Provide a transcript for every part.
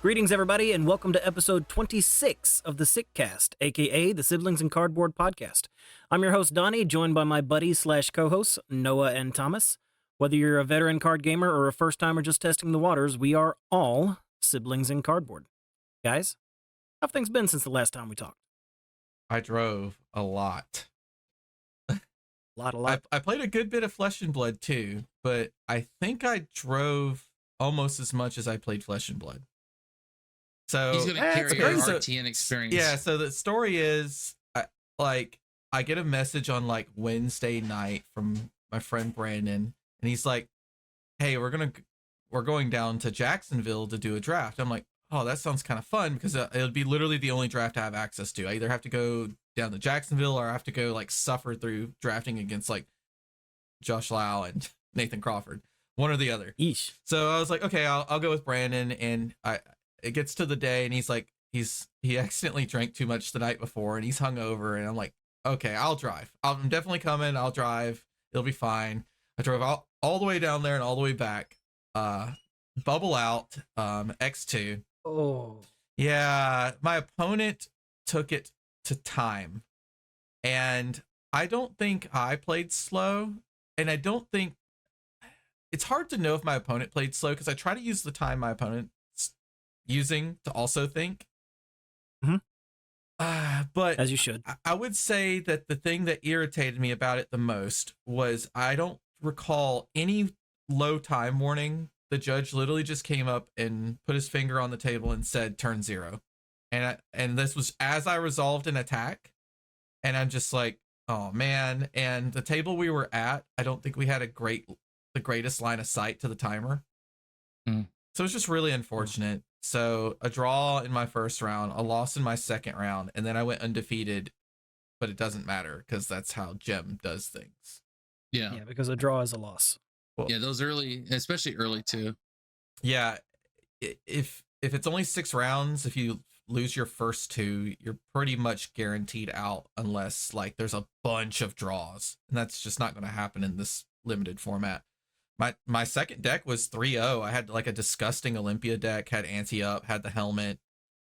Greetings, everybody, and welcome to episode 26 of the Sickcast, aka the Siblings and Cardboard podcast. I'm your host, Donnie, joined by my buddies slash co-hosts, Noah and Thomas. Whether you're a veteran card gamer or a first-timer just testing the waters, we are all Siblings in Cardboard. Guys, how have things been since the last time we talked? I drove a lot. A lot. I played a good bit of Flesh and Blood too, but I think I drove almost as much as I played Flesh and Blood. So he's going to carry our RTN experience. Yeah, so the story is, I get a message on like Wednesday night from my friend Brandon, and he's like, "Hey, we're going down to Jacksonville to do a draft." I'm like, "Oh, that sounds kind of fun," because it'll be literally the only draft I have access to. I either have to go down to Jacksonville or I have to go like suffer through drafting against like Josh Lau and Nathan Crawford, one or the other. Eesh. So I was like, okay, I'll go with Brandon, and it gets to the day, and he's like, he accidentally drank too much the night before, and he's hungover, and I'm like, okay, I'll drive. I'm definitely coming. I'll drive. It'll be fine. I drove all the way down there and all the way back. Bubble out, X2. Oh. Yeah, my opponent took it to time, and I don't think I played slow, and I don't think it's hard to know if my opponent played slow because I try to use the time my opponent's using to also think. But as you should. I would say that the thing that irritated me about it the most was I don't recall any low time warning. The judge literally just came up and put his finger on the table and said turn 0. And this was as I resolved an attack, and I'm just like, oh man. And the table we were at, I don't think we had the greatest line of sight to the timer. So it's just really unfortunate. So a draw in my first round, a loss in my second round, and then I went undefeated, but it doesn't matter because that's how Gem does things. Yeah, because a draw is a loss. Well, yeah, those early, especially early too. Yeah, if it's only 6 rounds, if you lose your first 2, you're pretty much guaranteed out unless like there's a bunch of draws, and that's just not going to happen in this limited format. My second deck was 3-0. I had like a disgusting Olympia deck, had anti-up, had the helmet.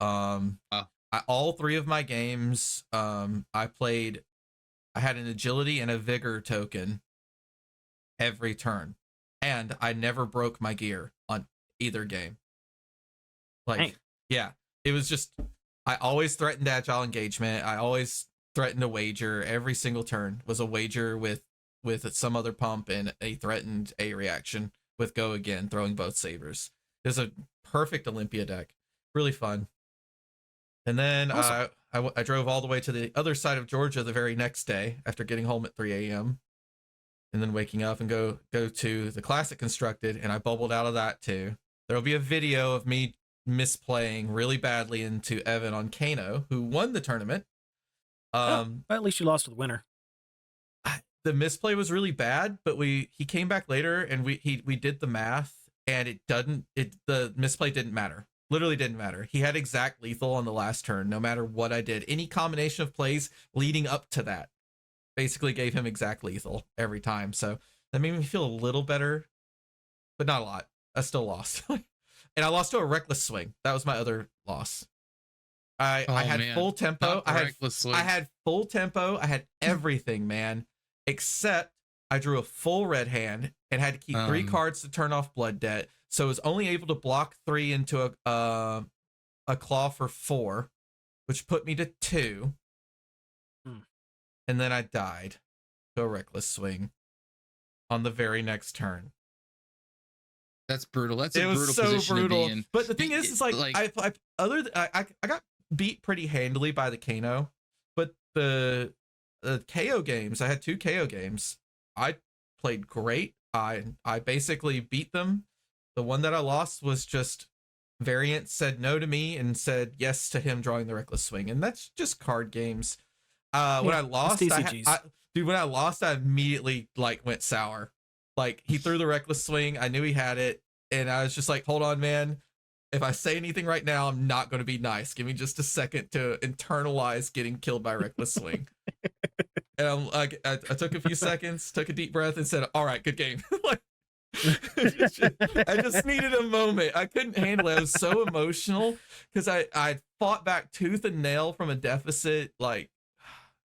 All 3 of my games, I had an agility and a vigor token every turn, and I never broke my gear on either game. Yeah, it was just, I always threatened agile engagement. I always threatened a wager. Every single turn was a wager with some other pump and a threatened A reaction with go again, throwing both sabers. It was a perfect Olympia deck. Really fun. And then awesome. I drove all the way to the other side of Georgia the very next day after getting home at 3 a.m. and then waking up and go to the Classic Constructed, and I bubbled out of that too. There'll be a video of me misplaying really badly into Evan on Kano, who won the tournament. Well, at least you lost to the winner. The misplay was really bad, but he came back later and we did the math, and the misplay didn't matter. Literally didn't matter. He had exact lethal on the last turn, no matter what I did. Any combination of plays leading up to that basically gave him exact lethal every time. So that made me feel a little better, but not a lot. I still lost. And I lost to a reckless swing. That was my other loss. I had full tempo. I had full tempo. I had everything, man. Except I drew a full red hand and had to keep 3 cards to turn off Blood Debt. So I was only able to block 3 into a claw for 4, which put me to 2. And then I died to a reckless swing on the very next turn. That's brutal. That's a brutal position to be in. But the thing is like I got beat pretty handily by the Kano, but the KO games, I had 2 KO games. I played great. I basically beat them. The one that I lost was just Variant said no to me and said yes to him drawing the reckless swing, and that's just card games. When I lost, when I lost, I immediately like went sour. Like, he threw the reckless swing. I knew he had it, and I was just like, hold on, man. If I say anything right now, I'm not going to be nice. Give me just a second to internalize getting killed by reckless swing. And I'm like, I took a few seconds, took a deep breath, and said, all right, good game. Like, I just needed a moment. I couldn't handle it. I was so emotional because I fought back tooth and nail from a deficit, like,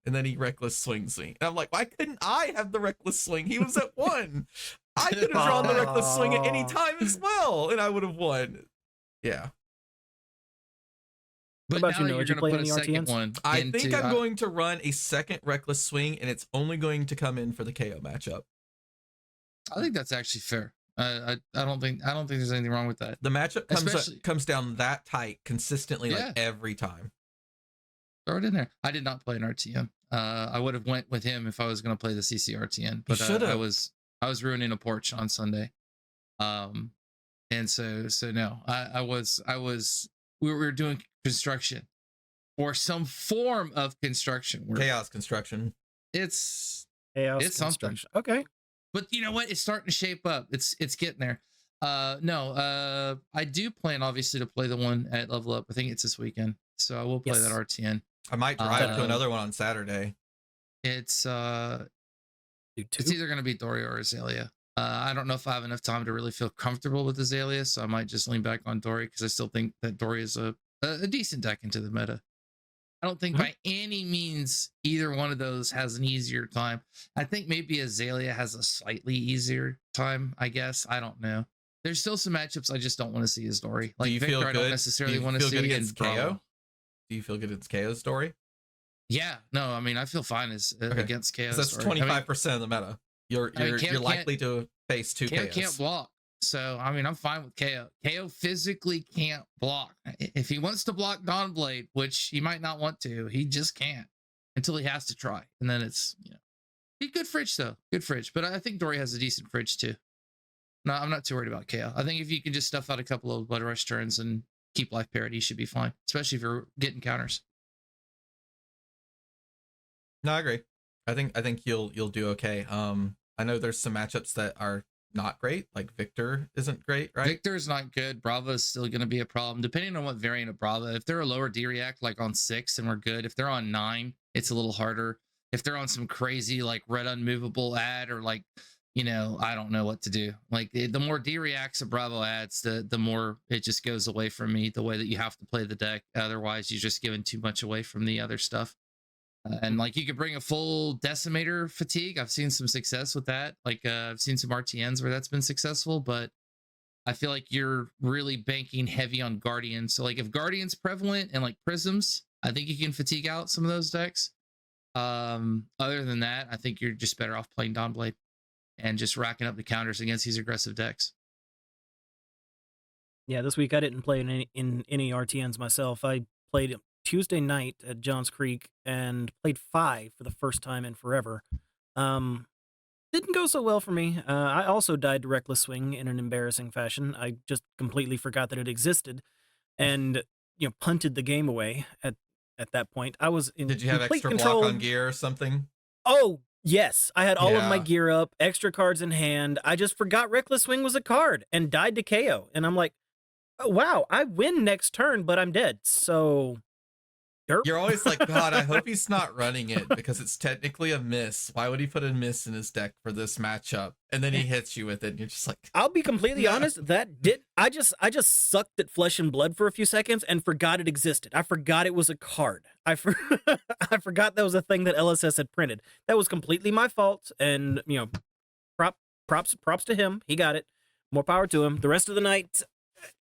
and then he reckless swings me. And I'm like, why couldn't I have the reckless swing? He was at 1. I could have drawn the reckless swing at any time as well, and I would have won. Yeah. But about now you, Noah? you're Did you going to play put a any second RTNs? one. I think I'm going to run a second reckless swing, and it's only going to come in for the KO matchup. I think that's actually fair. I don't think there's anything wrong with that. The matchup comes down that tight consistently, like every time. Throw it in there. I did not play an RTN. I would have went with him if I was going to play the CC RTN, but I was ruining a porch on Sunday. And so no, we were doing construction or some form of construction. Chaos construction. It's something. Okay. But you know what? It's starting to shape up. It's getting there. I do plan obviously to play the one at Level Up. I think it's this weekend. So I will play that RTN. I might drive to another one on Saturday. It's either going to be Dory or Azalea. I don't know if I have enough time to really feel comfortable with Azalea, so I might just lean back on Dory because I still think that Dory is a decent deck into the meta. I don't think by any means either one of those has an easier time. I think maybe Azalea has a slightly easier time, I guess. I don't know. There's still some matchups I just don't want to see as Dory. Like Victor, I don't necessarily want to see against KO. Do you feel good against KO's Dory? Yeah, no, I mean I feel fine against KO. That's 25% of the meta. You're likely to face 2 KOs. KO can't block. So, I mean, I'm fine with KO. KO physically can't block. If he wants to block Dawnblade, which he might not want to, he just can't until he has to try. And then it's, Be good fridge, though. Good fridge. But I think Dory has a decent fridge, too. No, I'm not too worried about KO. I think if you can just stuff out a couple of Blood Rush turns and keep life parity, you should be fine, especially if you're getting counters. No, I agree. I think you'll do okay. I know there's some matchups that are not great. Like Victor isn't great, right? Victor's not good. Brava is still going to be a problem, depending on what variant of Brava. If they're a lower D-React, like on 6, then we're good. If they're on 9, it's a little harder. If they're on some crazy, like, red unmovable ad or, like, I don't know what to do. Like, the more D-Reacts a Bravo adds, the more it just goes away from me, the way that you have to play the deck. Otherwise, you're just giving too much away from the other stuff. And like you could bring a full decimator fatigue. I've seen some success with that. Like I've seen some RTNs where that's been successful, but I feel like you're really banking heavy on Guardian. So like if Guardian's prevalent and like Prisms, I think you can fatigue out some of those decks. Other than that, I think you're just better off playing Dawnblade and just racking up the counters against these aggressive decks. Yeah, this week I didn't play in any RTNs myself. I played Tuesday night at Johns Creek and played 5 for the first time in forever. Didn't go so well for me. I also died to Reckless Swing in an embarrassing fashion. I just completely forgot that it existed and punted the game away at that point. I was in Did you have extra control. block on gear or something? Oh, yes. I had all of my gear up, extra cards in hand. I just forgot Reckless Swing was a card and died to KO. And I'm like, oh, wow, I win next turn, but I'm dead. So derp. You're always like, God, I hope he's not running it because it's technically a miss. Why would he put a miss in his deck for this matchup? And then he hits you with it and you're just like, I'll be completely honest, I just sucked at Flesh and Blood for a few seconds and forgot it existed. I forgot it was a card. I forgot that was a thing that LSS had printed. That was completely my fault, and props to him. He got it. More power to him. The rest of the night,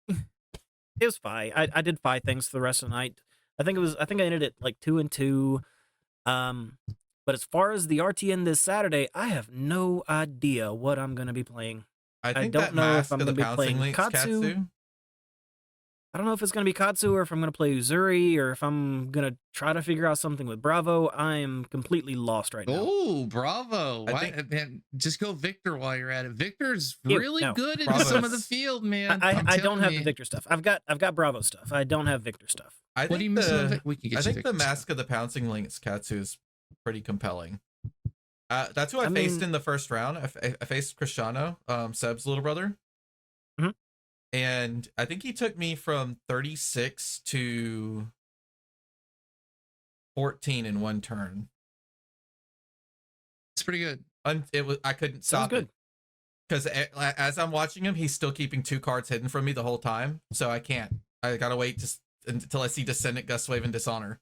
it was fine. I did 5 things for the rest of the night. I think I ended it like 2-2. But as far as the RTN this Saturday, I have no idea what I'm going to be playing. I don't know if I'm going to be playing Katsu. I don't know if it's going to be Katsu or if I'm going to play Uzuri or if I'm going to try to figure out something with Bravo. I am completely lost right now. Oh, Bravo. Man, just go Victor while you're at it. Victor's really good in some of the field, man. I don't have the Victor stuff. I've got Bravo stuff. I don't have Victor stuff. What do you miss? I think the Mask of the Pouncing Lynx Katsu is pretty compelling. That's who I faced in the first round. I faced Cristiano, Seb's little brother. Mm-hmm. And I think he took me from 36 to 14 in one turn. It's pretty good. I couldn't stop it. because as I'm watching him, he's still keeping 2 cards hidden from me the whole time. So I can't. I gotta wait until I see Descendant, Gustwave, and Dishonor.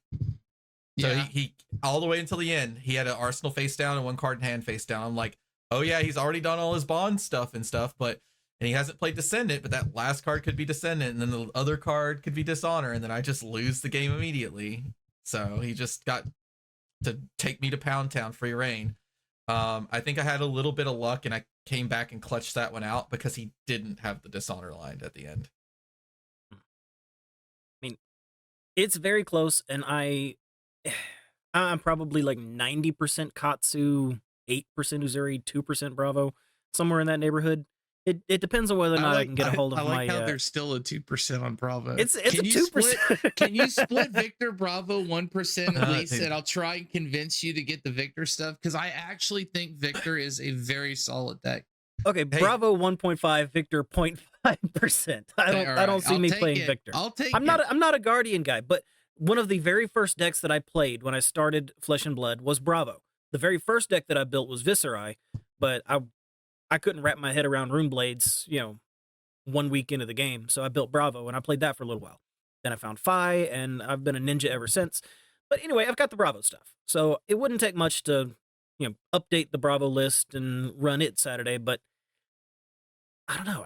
So Yeah. he all the way until the end, he had an Arsenal face down and 1 card in hand face down. I'm like, oh yeah, he's already done all his bond stuff, and he hasn't played Descendant, but that last card could be Descendant, and then the other card could be Dishonor, and then I just lose the game immediately. So he just got to take me to Pound Town free reign. I think I had a little bit of luck, and I came back and clutched that one out because he didn't have the Dishonor line at the end. I mean, it's very close, and I'm probably like 90% Katsu, 8% Uzuri, 2% Bravo, somewhere in that neighborhood. It depends on whether or not I can get a hold of I like my. how there's still a 2% on Bravo. It's a 2%. Can you split Victor Bravo 1% at least, dude. and I'll try and convince you to get the Victor stuff, because I actually think Victor is a very solid deck. Okay, Hey. Bravo 1.5, Victor 0.5%. I don't see me playing Victor. I'll take I'm not a Guardian guy, but one of the very first decks that I played when I started Flesh and Blood was Bravo. The very first deck that I built was Viscerai, but I couldn't wrap my head around Rune Blades, 1 week into the game, so I built Bravo, and I played that for a little while. Then I found Phi, and I've been a ninja ever since. But anyway, I've got the Bravo stuff, so it wouldn't take much to, update the Bravo list and run it Saturday, but I don't know.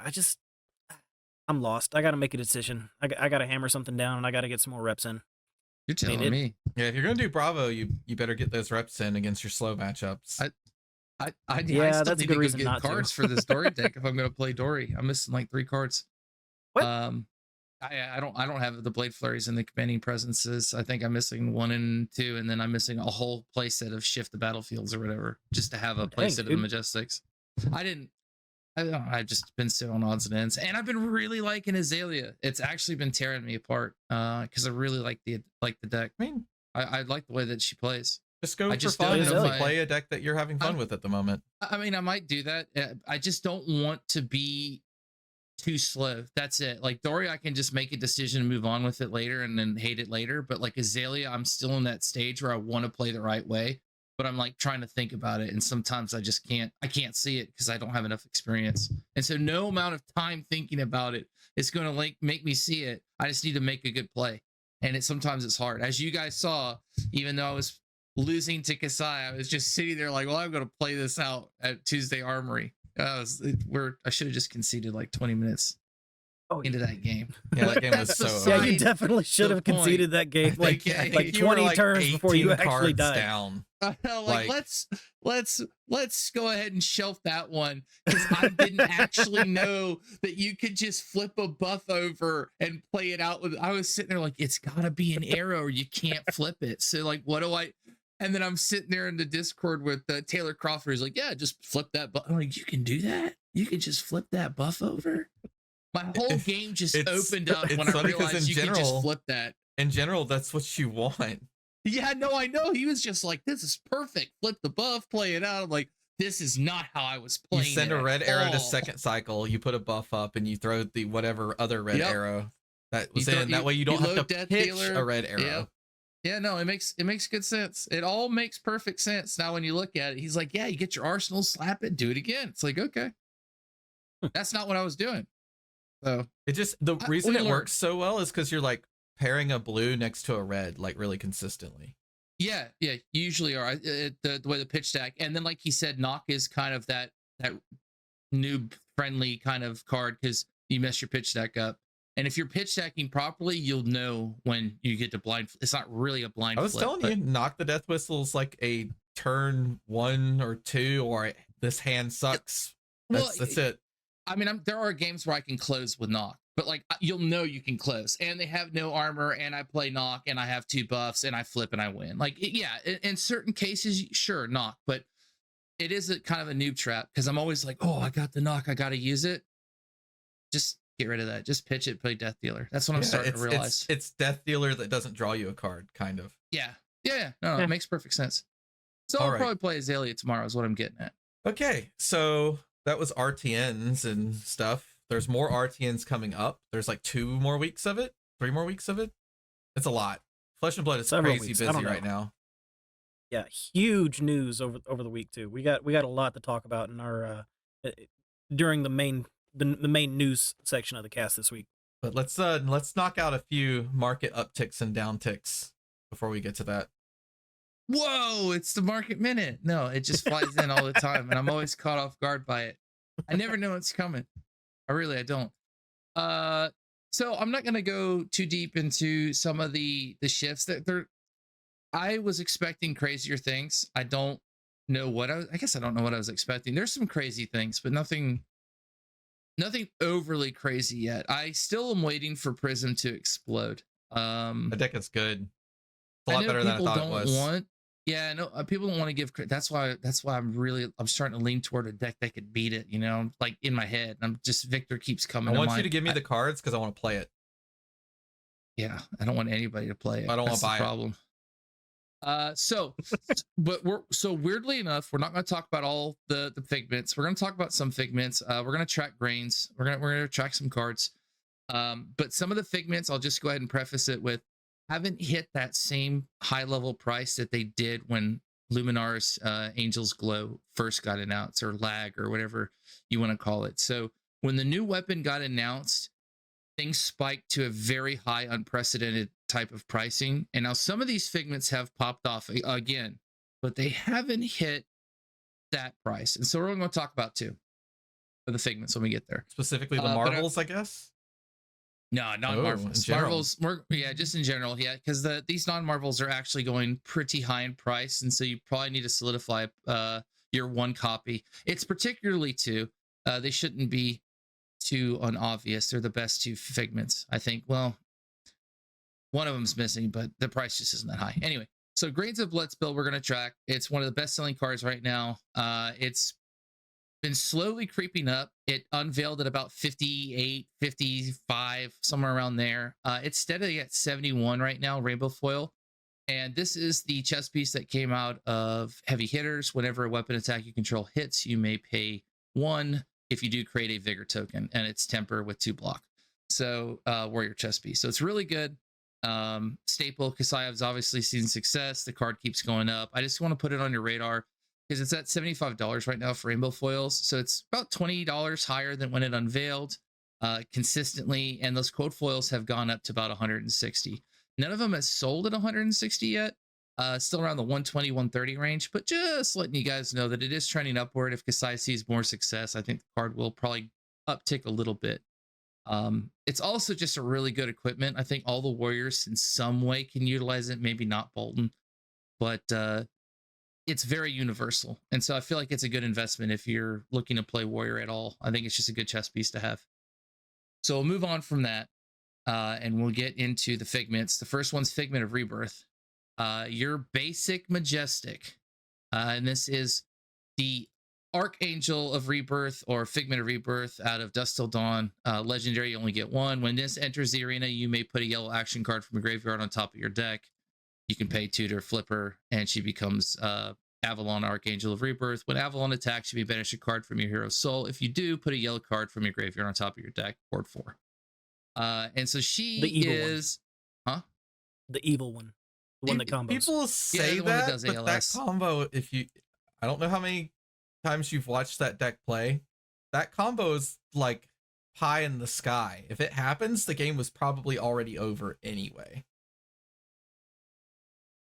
I'm lost. I got to make a decision. I got to hammer something down, and I got to get some more reps in. You're telling me. Yeah, if you're gonna do Bravo, you better get those reps in against your slow matchups. I Yeah, still that's a need good to reason go not get to. cards for this Dory deck if I'm gonna play Dory. I'm missing like 3 cards. What? I don't have the Blade Flurries and the Commanding Presences. I think I'm missing 1 and 2, and then I'm missing a whole playset of Shift the Battlefields or whatever, just to have a playset of the Majestics. I've just been sitting on odds and ends, and I've been really liking Azalea. It's actually been tearing me apart because I really like the deck. I mean, I like the way that she plays. just go I for just fun don't and know if play a deck that you're having fun with at the moment. I mean, I might do that. I just don't want to be too slow. That's it. Like Dory, I can just make a decision and move on with it later and then hate it later. But like Azalea, I'm still in that stage where I want to play the right way, but I'm like trying to think about it. And sometimes I just can't see it because I don't have enough experience. And so no amount of time thinking about it is going to like make me see it. I just need to make a good play. And sometimes it's hard. As you guys saw, even though I was losing to Kasai, I was just sitting there like, well, I'm going to play this out at Tuesday Armory. I should have just conceded like 20 minutes into that game. Yeah, that game was so. Yeah, you definitely should have conceded that game like 20 turns before you actually died. Down. Like let's go ahead and shelf that one because I didn't actually know that you could just flip a buff over and play it out with. I was sitting there like it's gotta be an arrow or you can't flip it. So like, what do I? And then I'm sitting there in the Discord with Taylor Crawford. He's like, yeah, just flip that buff. I'm like, you can do that? You can just flip that buff over? My whole game just opened up when I realized you can just flip that. In general, that's what you want. Yeah, no, I know. He was just like, this is perfect. Flip the buff, play it out. I'm like, this is not how I was playing. You send a red arrow to second cycle, you put a buff up, and you throw the whatever other red arrow that was in. That way you don't have to pitch a red arrow. Yep. Yeah, no, it makes good sense. It all makes perfect sense. Now when you look at it, he's like, yeah, you get your arsenal, slap it, do it again. It's like, okay. That's not what I was doing. So it just the reason it works so well is because you're like pairing a blue next to a red like really consistently. Yeah, you usually are. The way the pitch stack, and then like he said, knock is kind of that noob friendly kind of card because you mess your pitch stack up. And if you're pitch stacking properly, you'll know when you get to blind. It's not really a blind. I was flip, telling you, knock the death whistle's like a turn 1 or 2, or this hand sucks. That's it. I mean, there are games where I can close with knock, but like you'll know you can close, and they have no armor, and I play knock, and I have 2 buffs, and I flip and I win. Like, yeah, in certain cases, sure, knock, but it is a kind of a noob trap because I'm always like, oh, I got the knock, I got to use it. Just get rid of that. Just pitch it, play Death Dealer. That's what I'm starting to realize. It's Death Dealer that doesn't draw you a card, kind of. Yeah. No, it makes perfect sense. So I'll probably play Azalea tomorrow is what I'm getting at. Okay, so that was RTNs and stuff. There's more RTNs coming up. There's like 2 more weeks of it, 3 more weeks of it. It's a lot. Flesh and Blood is crazy busy right now. Yeah, huge news over the week too. We got a lot to talk about in our during the main news section of the cast this week. But let's knock out a few market upticks and downticks before we get to that. Whoa, it's the market minute. No, it just flies in all the time, and I'm always caught off guard by it. I never know it's coming. I don't. So I'm not gonna go too deep into some of the shifts that I was expecting crazier things. I don't know what I guess I don't know what I was expecting. There's some crazy things, but nothing overly crazy yet. I still am waiting for Prism to explode. The deck is good. It's a lot better than I thought it was. Yeah, no, people don't want to give. That's why I'm starting to lean toward a deck that could beat it. You know, like in my head, I'm just Victor keeps coming. I want you to give me the cards because I want to play it. Yeah, I don't want anybody to play it. I don't want to buy problem. So weirdly enough, we're not going to talk about all the figments. We're going to talk about some figments. We're going to track grains. We're going to track some cards. But some of the figments, I'll just go ahead and preface it with, haven't hit that same high level price that they did when Luminar's Angel's Glow first got announced, or lag, or whatever you want to call it. So when the new weapon got announced, things spiked to a very high, unprecedented type of pricing. And now some of these figments have popped off again, but they haven't hit that price. And so we're going to talk about two of the figments when we get there. Specifically the Marvels, I guess? No, non-Marvels. Marvels, just in general, yeah, because these non-Marvels are actually going pretty high in price, and so you probably need to solidify your one copy. It's particularly two. They shouldn't be too unobvious. They're the best two figments, I think. Well, one of them's missing, but the price just isn't that high. Anyway, so Grains of Blitzbill we're going to track. It's one of the best-selling cards right now. It's been slowly creeping up. It unveiled at about 58, 55, somewhere around there. It's steadily at 71 right now, rainbow foil. And this is the chess piece that came out of Heavy Hitters. Whenever a weapon attack you control hits, you may pay 1 if you do create a Vigor token, and it's temper with 2 block. So warrior chess piece. So it's really good. Staple Kasayev's obviously seen success. The card keeps going up. I just want to put it on your radar because it's at $75 right now for rainbow foils. So it's about $20 higher than when it unveiled consistently. And those quote foils have gone up to about 160. None of them has sold at 160 yet. Still around the 120, 130 range, but just letting you guys know that it is trending upward. If Kasai sees more success, I think the card will probably uptick a little bit. It's also just a really good equipment. I think all the warriors in some way can utilize it, maybe not Bolton, but it's very universal. And so I feel like it's a good investment if you're looking to play warrior at all. I think it's just a good chess piece to have. So we'll move on from that, and we'll get into the figments. The first one's Figment of Rebirth. Your basic Majestic, and this is the Archangel of Rebirth or Figment of Rebirth out of Dusk Till Dawn. Legendary, you only get 1. When this enters the arena, you may put a yellow action card from a graveyard on top of your deck. You can pay 2 to flip her, and she becomes Avalon Archangel of Rebirth. When Avalon attacks, you may banish a card from your hero's soul. If you do, put a yellow card from your graveyard on top of your deck, board 4. And so she is... Huh? The evil one. The one that combos. People say that, but that combo, I don't know how many times you've watched that deck play. That combo is like pie in the sky. If it happens, the game was probably already over anyway.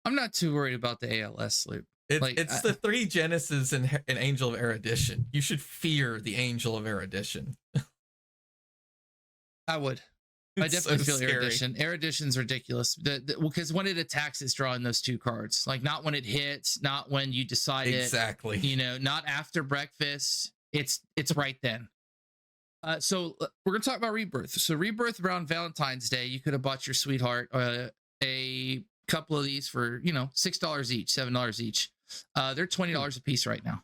I'm not too worried about the ALS loop. It's the 3 Genesis and Angel of Erudition. You should fear the Angel of Erudition. I would. I definitely feel Erudition. Erudition's ridiculous. Because when it attacks, it's drawing those 2 cards. Like, not when it hits, not when you decide exactly. You know, not after breakfast. It's right then. So we're gonna talk about Rebirth. So Rebirth around Valentine's Day, you could have bought your sweetheart a couple of these for, $6 each, $7 each. They're $20 a piece right now.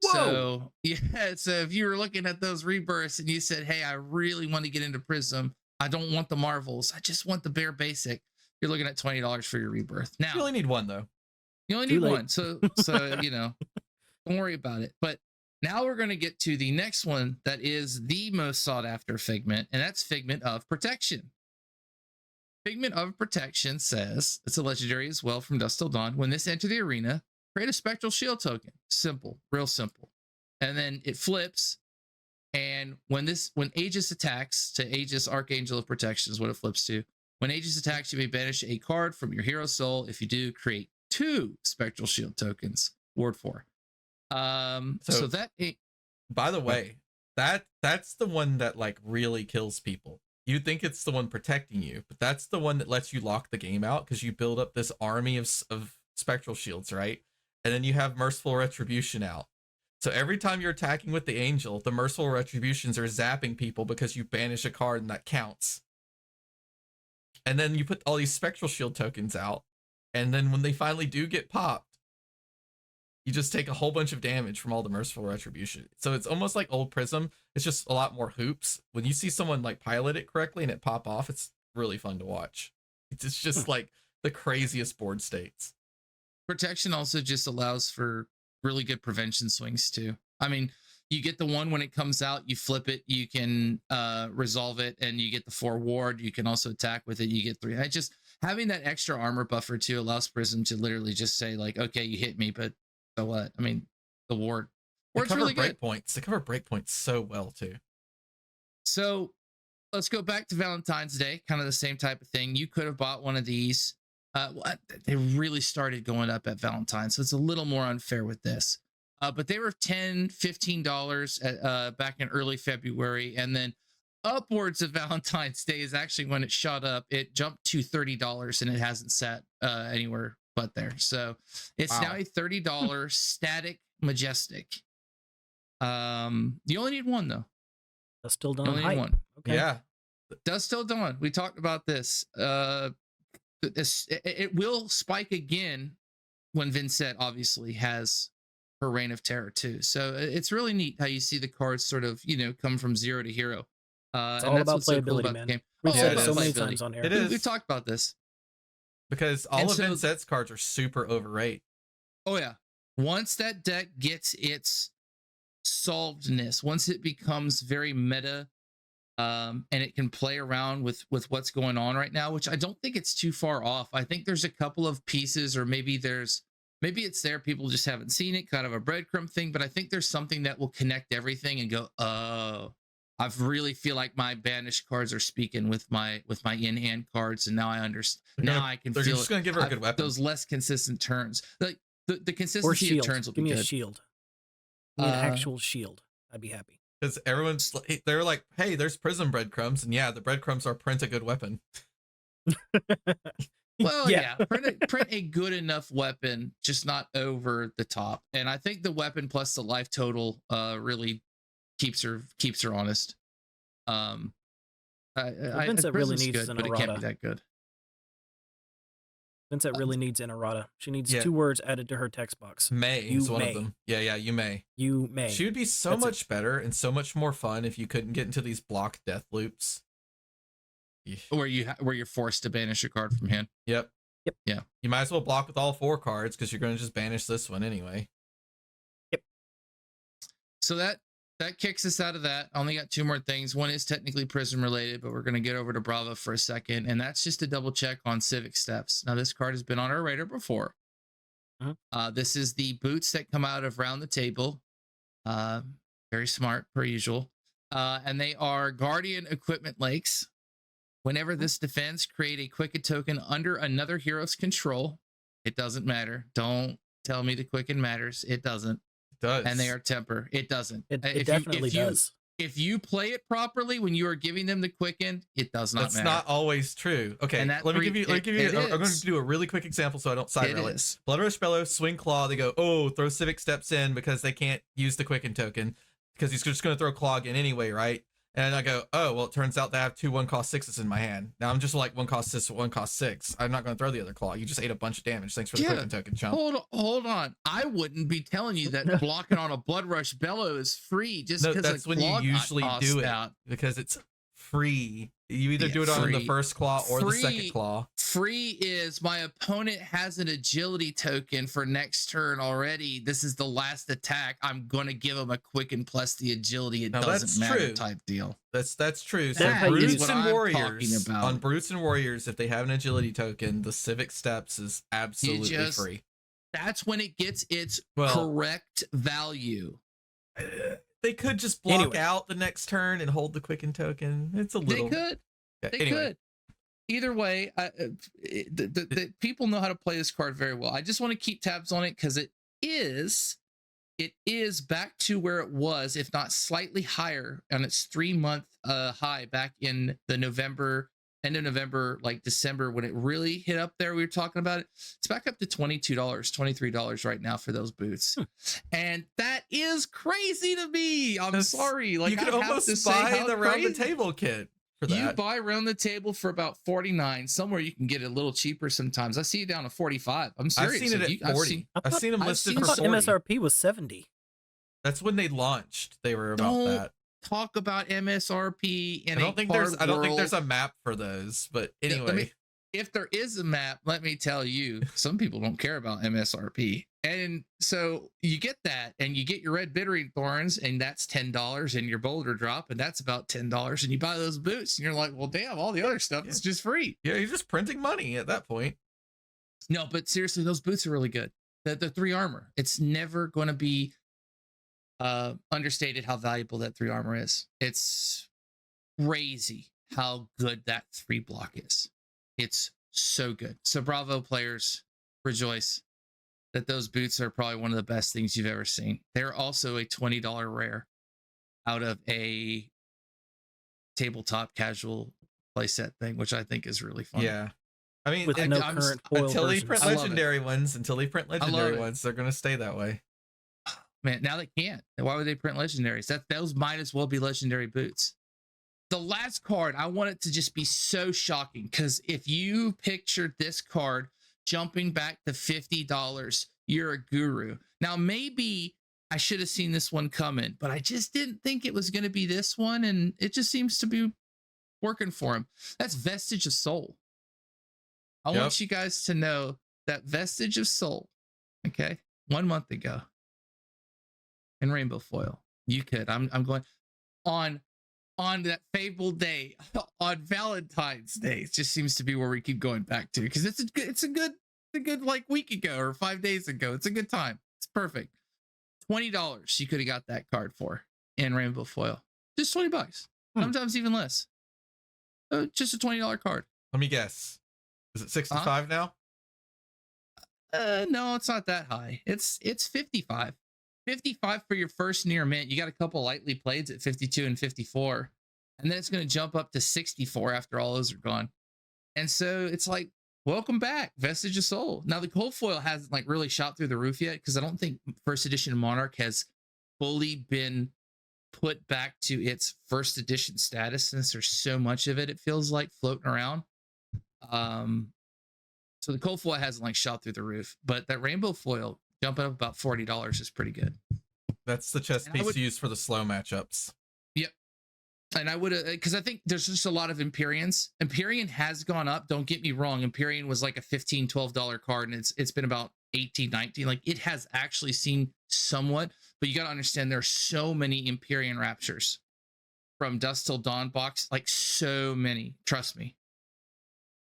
Whoa. So yeah, so if you were looking at those Rebirths and you said, hey, I really want to get into Prism, I don't want the Marvels, I just want the bare basic, you're looking at $20 for your Rebirth. Now you only need 1 though. You only need 1. So don't worry about it. But now we're going to get to the next one that is the most sought after figment, and that's Figment of Protection. Figment of Protection says, it's a legendary as well from Dusk Till Dawn. When this enters the arena, create a Spectral Shield token. Simple, real simple. And then it flips. And when Aegis attacks, to Aegis Archangel of Protection is what it flips to. When Aegis attacks, you may banish a card from your hero soul. If you do, create 2 Spectral Shield tokens. Ward 4. So that. By the way, that's the one that like really kills people. You think it's the one protecting you, but that's the one that lets you lock the game out because you build up this army of Spectral Shields, right? And then you have Merciful Retribution out. So every time you're attacking with the Angel, the Merciful Retributions are zapping people because you banish a card and that counts. And then you put all these Spectral Shield tokens out. And then when they finally do get popped, you just take a whole bunch of damage from all the Merciful Retribution. So it's almost like old Prism. It's just a lot more hoops. When you see someone like pilot it correctly and it pop off, it's really fun to watch. It's just like the craziest board states. Protection also just allows for really good prevention swings too. I mean, you get the one when it comes out, you flip it, you can resolve it, and you get the 4 ward. You can also attack with it. You get 3. I just having that extra armor buffer too allows Prism to literally just say like, okay, you hit me, but so what? I mean, the ward's really good. Breakpoints. They cover breakpoints so well too. So let's go back to Valentine's Day, kind of the same type of thing. You could have bought one of these. They really started going up at Valentine's, so it's a little more unfair with this. But they were $10, $15 back in early February, and then upwards of Valentine's Day is actually when it shot up. It jumped to $30, and it hasn't sat anywhere but there. So it's now a $30 static Majestic. You only need one though. That's still done. You only need one. Okay. Yeah. Does still done. We talked about this. It will spike again when Vincent obviously has her Reign of Terror too. So it's really neat how you see the cards sort of, come from 0 to hero. It's all about playability, man. Game. We've said it so many times on here. It is. We've talked about this. Because all of Vincent's cards are super overrated. Oh yeah. Once that deck gets its solvedness, once it becomes very meta, and it can play around with what's going on right now, which I don't think it's too far off. I think there's a couple of pieces, or maybe it's there, people just haven't seen it, kind of a breadcrumb thing, but I think there's something that will connect everything and go, oh, I really feel like my banished cards are speaking with my in-hand cards, and now I understand. Now I can feel They're just going to give her a good weapon. Those less consistent turns. Like the consistency of turns will be good. Give me a shield. Give me an actual shield. I'd be happy. Because they're like, hey, there's Prism breadcrumbs, and yeah, the breadcrumbs are print a good weapon. Well, yeah, print a good enough weapon, just not over the top. And I think the weapon plus the life total really keeps her honest. Vincent really needs good, an but it errata. can't be that good. Vincent really needs an errata. She needs 2 words added to her text box. May is one of them. Yeah, you may. You may. She would be so much better and so much more fun if you couldn't get into these block death loops. Where you're forced to banish a card from hand. Yep. Yeah. You might as well block with all 4 cards because you're going to just banish this one anyway. Yep. So that kicks us out of that. I only got 2 more things. One is technically Prism related, but we're going to get over to Brava for a second. And that's just a double check on Civic Steps. Now, this card has been on our radar before. This is the boots that come out of Round the Table. Very smart, per usual. And they are Guardian Equipment Lakes. Whenever this defends, create a Quicken token under another hero's control. It doesn't matter. Don't tell me the Quicken matters. It doesn't. It does. And they are temper. It doesn't. It definitely does. If you play it properly when you are giving them the Quicken, it does not matter. That's not always true. Okay, let me give you. I'm going to do a really quick example so I don't side rail it. Blood Rush Bellow, Swing Claw. They go, oh, throw Civic Steps in because they can't use the Quicken token because he's just going to throw Clog in anyway, right? And I go, oh, well, it turns out that I have 2 1-cost 6s in my hand. Now I'm just like 1-cost 6, 1-cost 6. I'm not going to throw the other claw. You just ate a bunch of damage. Thanks for the Quicken token, chump. Hold on. I wouldn't be telling you that blocking on a Blood Rush Bellow is free just because that's when you usually do it because it's free. You either do it on the first claw or the second claw. Free is my opponent has an agility token for next turn already. This is the last attack. I'm gonna give him a Quicken plus the agility. It doesn't matter type deal. That's true. So Brutes and Warriors on Brutes and Warriors, if they have an agility token, the Civic Steps is absolutely free. That's when it gets its correct value. They could just block Anyway. out the next turn and hold the quicken token. It's a little. They could. Yeah, They anyway. could. Either way, the people know how to play this card very well. I just want to keep tabs on it because it is back to where it was, if not slightly higher, on its 3-month high back in the end of November, like December, when it really hit up there. We were talking about it. It's back up to $22, $23 right now for those boots. And that is crazy to me. I'm sorry. Like, you could I have almost to say buy how the round the crazy- table kit for that. You buy around the table for about $49. Somewhere you can get it a little cheaper sometimes. I see it down to $45. I'm I've serious. seen it at 40. I've seen them listed I for thought 40. MSRP was 70. That's when they launched. They were about Don't that. talk about MSRP in I don't think card there's world. a map for those, but Yeah, anyway. if there is a map, let me tell you, some people don't care about MSRP. And so you get that, and you get your red bittering thorns, and that's $10, and your boulder drop, and that's about $10. And you buy those boots, and you're like, well, damn, all the other stuff is just free. Yeah, you're just printing money at that point. No, but seriously, those boots are really good. The 3 armor, it's never going to be understated how valuable that 3 armor is. It's crazy how good that 3 block is. It's so good. So Bravo players, rejoice that those boots are probably one of the best things you've ever seen. They're also a $20 rare out of a tabletop casual playset thing, which I think is really fun. Yeah. I mean, With no current foil until they versions. print I love it. legendary ones, they're going to stay that way. Man, now they can't. Why would they print legendaries? Those might as well be legendary boots. The last card, I want it to just be so shocking, because if you pictured this card jumping back to $50, you're a guru. Now, maybe I should have seen this one coming, but I just didn't think it was going to be this one, and it just seems to be working for him. That's Vestige of Soul. I want you guys to know that Vestige of Soul, okay, 1 month ago in rainbow foil, you could, I'm going on that fabled day, on Valentine's Day. It just seems to be where we keep going back to, because it's a good like week ago or 5 days ago. It's a good time. It's perfect. $20 you could have got that card for in rainbow foil. Just $20. Sometimes even less. Just a $20 card. Let me guess. Is it 65 now? No, it's not that high. It's 55. 55 for your first near mint. You got a couple lightly played at 52 and 54. And then it's going to jump up to 64 after all those are gone. And so it's like, welcome back, Vestige of Soul. Now the cold foil hasn't like really shot through the roof yet, because I don't think first edition Monarch has fully been put back to its first edition status, since there's so much of it feels like floating around. So the cold foil hasn't like shot through the roof, but that rainbow foil jumping up about $40 is pretty good. That's the chess piece used for the slow matchups. Yep. And I would, because I think there's just a lot of Empyreans. Empyrean has gone up. Don't get me wrong. Empyrean was like a $15, $12 card, and it's been about 18, 19. Like, it has actually seen somewhat, but you got to understand there's so many Empyrean Raptures from Dusk Till Dawn box, like so many, trust me,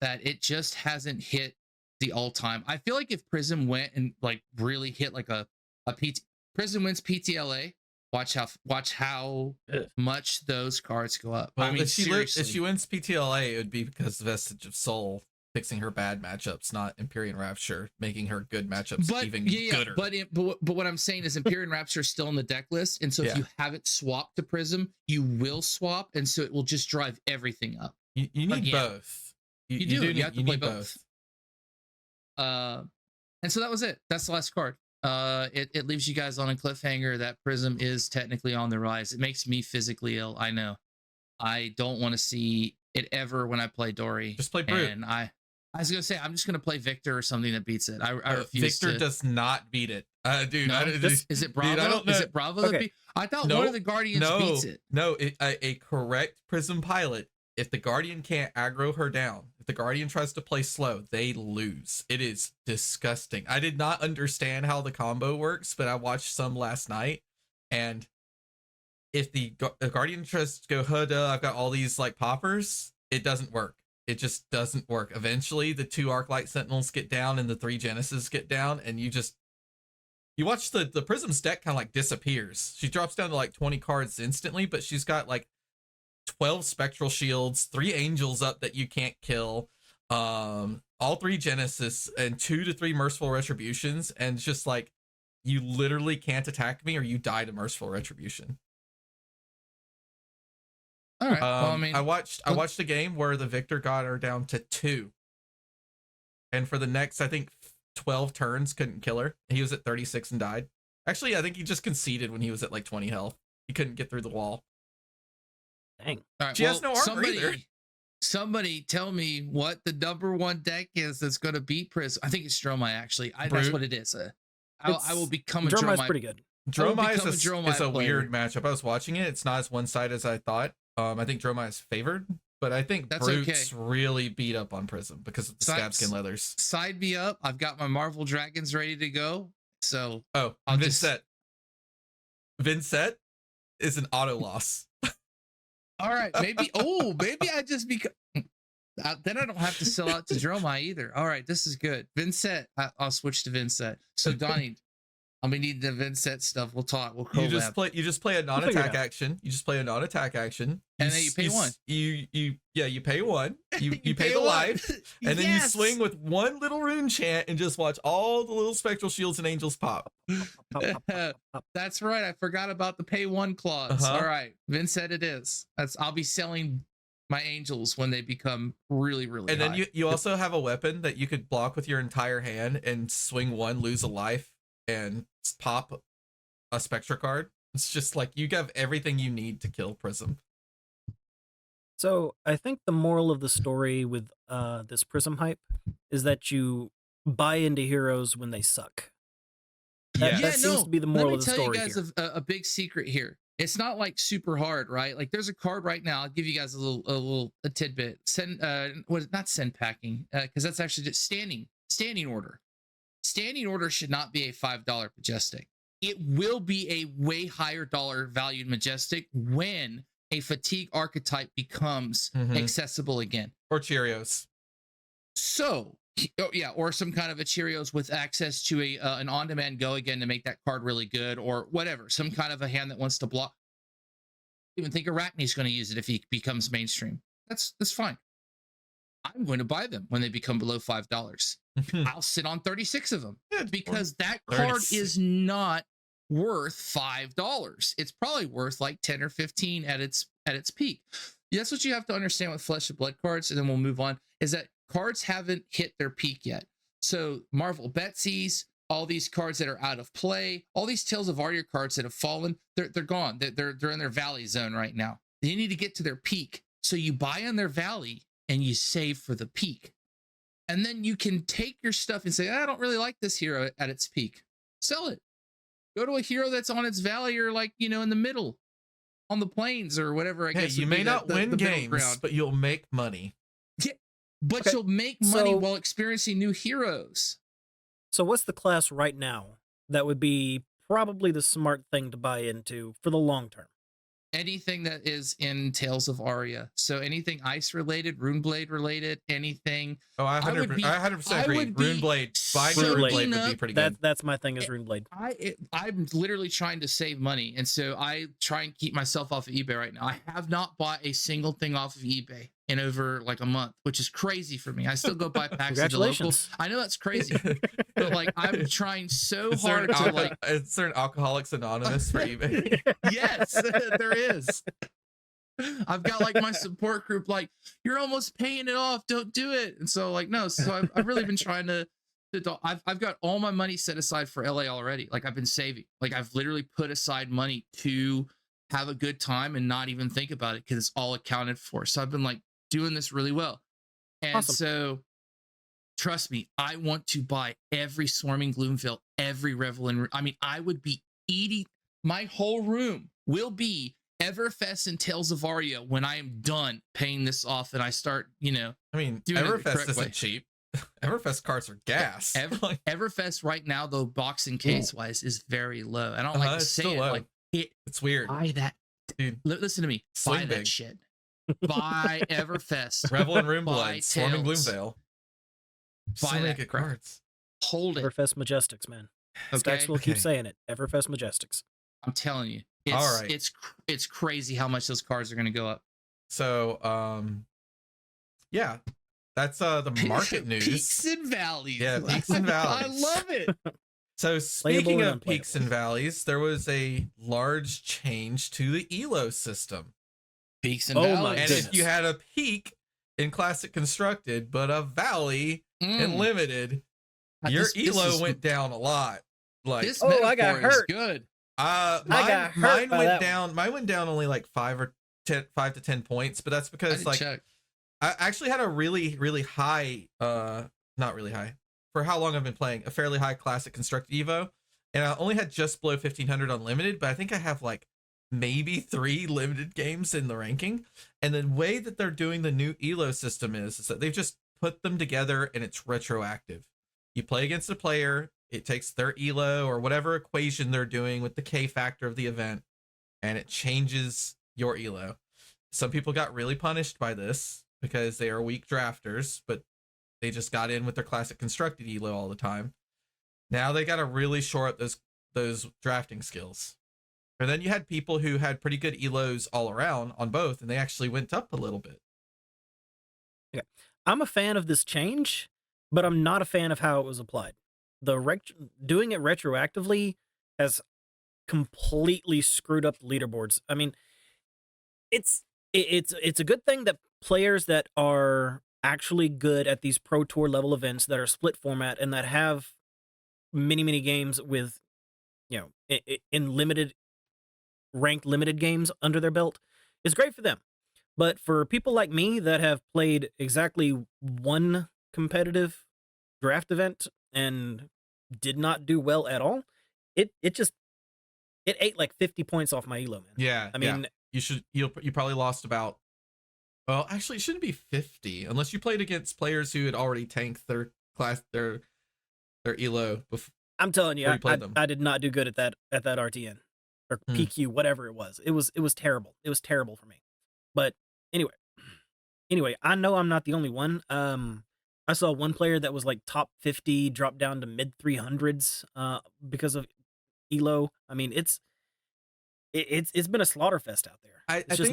that it just hasn't hit the all-time. I feel like if Prism went and like really hit like a PT, Prism wins PTLA, watch how much those cards go up. Well, I mean, if she seriously. wins PTLA, it would be because Vestige of Soul fixing her bad matchups, not Empyrean Rapture making her good matchups even gooder. But what I'm saying is Empyrean Rapture is still in the deck list, and so if you haven't swapped to Prism, you will swap, and so it will just drive everything up. You need both. You do. You have to play both. And so that was it. That's the last card. It leaves you guys on a cliffhanger that Prism is technically on the rise. It makes me physically ill. I know. I don't want to see it ever when I play Dory. Just play Brute. And I was gonna say I'm just gonna play Victor or something that beats it. I refuse. Victor does not beat it, dude. No, is it Bravo? Dude, I don't know. Is it Bravo? Okay. I thought one of the Guardians beats it. No, a correct Prism pilot. If the Guardian can't aggro her down, if the Guardian tries to play slow, they lose. It is disgusting. I did not understand how the combo works, but I watched some last night, and if the Guardian tries to go Huda, I've got all these like poppers, it doesn't work. It just doesn't work. Eventually, the 2 Arclight Sentinels get down and the 3 Genesis get down, and you You watch the Prism's deck kind of like disappears. She drops down to like 20 cards instantly, but she's got like 12 spectral shields, 3 angels up that you can't kill, all 3 Genesis, and 2 to 3 merciful retributions, and it's just like you literally can't attack me or you die to merciful retribution. All right. Well, I mean, I watched a game where the victor got her down to 2, and for the next, I think 12 turns couldn't kill her. He was at 36 and died. Actually, I think he just conceded when he was at like 20 health. He couldn't get through the wall. Dang. all right, She has no armor either. Somebody tell me what the number 1 deck is that's going to beat Prism. I think it's Dromai, actually. That's what it is. I will become a Dromai's Dromai. pretty good. Dromai is a player. weird matchup. I was watching it. It's not as one-sided as I thought. I think Dromai is favored, but I think That's Brutes really beat up on Prism because of the scab skin leathers. Side me up. I've got my Marvel Dragons ready to go. So I'll Vincent. Vincent is an auto loss. All right, maybe I just become. Then I don't have to sell out to Dromai either. All right, this is good. Vincent, I'll switch to Vincent. So Donnie, I'm gonna need the Vincent stuff. We'll talk. We'll collab. You just play a non-attack action. You just play a non-attack action. And then you pay 1. You pay 1. You pay the life, and then you swing with 1 little rune chant and just watch all the little spectral shields and angels pop. That's right. I forgot about the pay 1 clause. All right, Vincent, it is. I'll be selling my angels when they become really, really and high. then you also have a weapon that you could block with your entire hand and swing 1, lose a life, and pop a Spectra card. It's just like you have everything you need to kill Prism. So I think the moral of the story with this Prism hype is that you buy into heroes when they suck. That seems to be the moral of the story. Let me tell you guys a big secret here. It's not like super hard, right? Like there's a card right now. I'll give you guys a tidbit. Not send packing, because that's actually just standing order. Standing order should not be a $5 Majestic. It will be a way higher dollar valued Majestic when a fatigue archetype becomes accessible again. Or Cheerios. So, or some kind of a Cheerios with access to an on-demand go again to make that card really good, or whatever. Some kind of a hand that wants to block. I even think Arachne's going to use it if he becomes mainstream. That's fine. I'm going to buy them when they become below $5. I'll sit on 36 of them because that card is not worth $5. It's probably worth like 10 or 15 at its peak. That's what you have to understand with Flesh and Blood cards, and then we'll move on, is that cards haven't hit their peak yet. So Marvel Betsy's, all these cards that are out of play, all these Tales of Aria cards that have fallen, they're gone. They're in their valley zone right now. They need to get to their peak. So you buy on their valley and you save for the peak. And then you can take your stuff and say, I don't really like this hero at its peak. Sell it. Go to a hero that's on its valley, or like, in the middle, on the plains or whatever. I guess you may not win games, but you'll make money. Yeah, but you'll make money while experiencing new heroes. So what's the class right now that would be probably the smart thing to buy into for the long term? Anything that is in Tales of Aria. So anything ice related, Runeblade related, anything. Oh, I 100% agree. Runeblade, buying Runeblade would be pretty good. That's my thing, is Runeblade. I'm literally trying to save money, and so I try and keep myself off of eBay right now. I have not bought a single thing off of eBay in over like a month, which is crazy for me. I still go buy packs at the local. I know that's crazy, but like I'm trying so hard to like. Is there an Alcoholics Anonymous for eBay? Yes, there is. I've got like my support group, like, you're almost paying it off, don't do it. And so like, no, so I've really been trying to I've got all my money set aside for LA already. Like I've been saving, like I've literally put aside money to have a good time and not even think about it because it's all accounted for. So I've been like doing this really well. And so trust me, I want to buy every Swarming Gloomveil, every Revel. I mean, I would be eating, my whole room will be Everfest and Tales of Aria when I am done paying this off and I start, I mean, doing Everfest isn't cheap. Everfest cards are gas. Everfest right now, though, box and case wise, is very low. I don't like to say it. Like it's weird. Buy that, dude. Listen to me. Buy that shit. Buy Everfest. Revel and Runeblade. Swarming Gloomveil. Buy so many good cards. Hold it. Everfest Majestics, man. Okay, Stacks will keep Okay. saying it. Everfest Majestics. I'm telling you, All right. it's crazy how much those cards are going to go up. So yeah, that's the market news. Peaks and valleys. Yeah, peaks and valleys. I love it. So speaking Playable and of peaks and valleys, there was a large change to the elo system. Peaks and Oh my valleys. And goodness. if you had a peak in Classic Constructed, but a valley in Limited, your elo went down a lot. Like This Oh, I metaphor got is hurt. good. got hurt mine by went that down. Mine went down only like 5 to 10 points, but that's I because did like check. I actually had a really high, not really high for how long I've been playing, a fairly high Classic Constructed Evo, and I only had just below 1500 on Limited, but I think I have like maybe 3 limited games in the ranking. And the way that they're doing the new elo system is that they've just put them together and it's retroactive. You play against a player, it takes their elo or whatever equation they're doing with the K factor of the event, and it changes your elo. Some people got really punished by this because they are weak drafters, but they just got in with their Classic Constructed elo all the time. Now they got to really shore up those drafting skills. And then you had people who had pretty good elos all around on both, and they actually went up a little bit. I'm a fan of this change, but I'm not a fan of how it was applied. Doing it retroactively has completely screwed up the leaderboards. I mean, it's a good thing that players that are actually good at these pro tour level events that are split format and that have many games with, you know, in limited ranked limited games under their belt is great for them. But for people like me that have played exactly one competitive draft event and did not do well at all, it ate like 50 points off my elo, man. Yeah, I mean, you probably lost about, well, actually it shouldn't be 50 unless you played against players who had already tanked their elo before. I'm telling you, you played them. I did not do good at that RTN or PQ, whatever it was. It was terrible. It was terrible for me. But anyway, I know I'm not the only one. I saw one player that was like top 50 drop down to mid 300s because of elo. I mean, it's been a slaughter fest out there. It's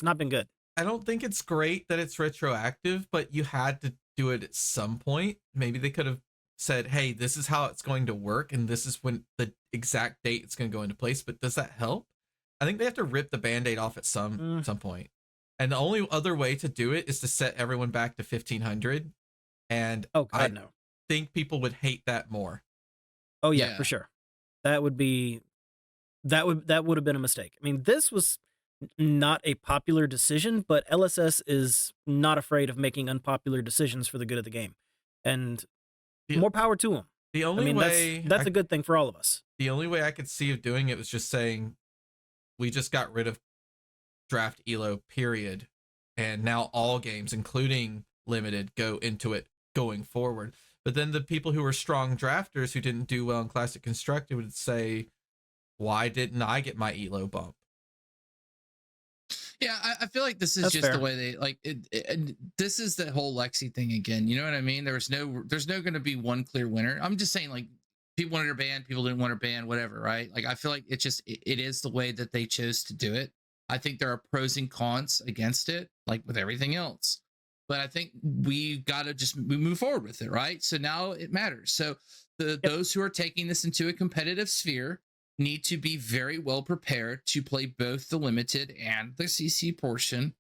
not been good. I don't think it's great that it's retroactive, but you had to do it at some point. Maybe they could have said, hey, this is how it's going to work, and this is when the exact date it's going to go into place. But does that help? I think they have to rip the Band-Aid off at some point. And the only other way to do it is to set everyone back to 1500. And I think people would hate that more. Oh yeah, for sure. That would have been a mistake. I mean, this was not a popular decision, but LSS is not afraid of making unpopular decisions for the good of the game. And more power to them. The only way that's a good thing for all of us. The only way I could see of doing it was just saying, we just got rid of draft elo period, and now all games, including limited, go into it going forward. But then the people who were strong drafters who didn't do well in Classic Constructed would say, why didn't I get my elo bump? Yeah, I feel like this is That's just fair. the way they like it, and this is the whole Lexi thing again. You know what I mean? There's no going to be one clear winner. I'm just saying, like, people wanted her banned, people didn't want her banned, whatever, right? Like, I feel like it is the way that they chose to do it. I think there are pros and cons against it, like with everything else. But I think we got to move forward with it, right? So now it matters. So those who are taking this into a competitive sphere need to be very well prepared to play both the limited and the CC portion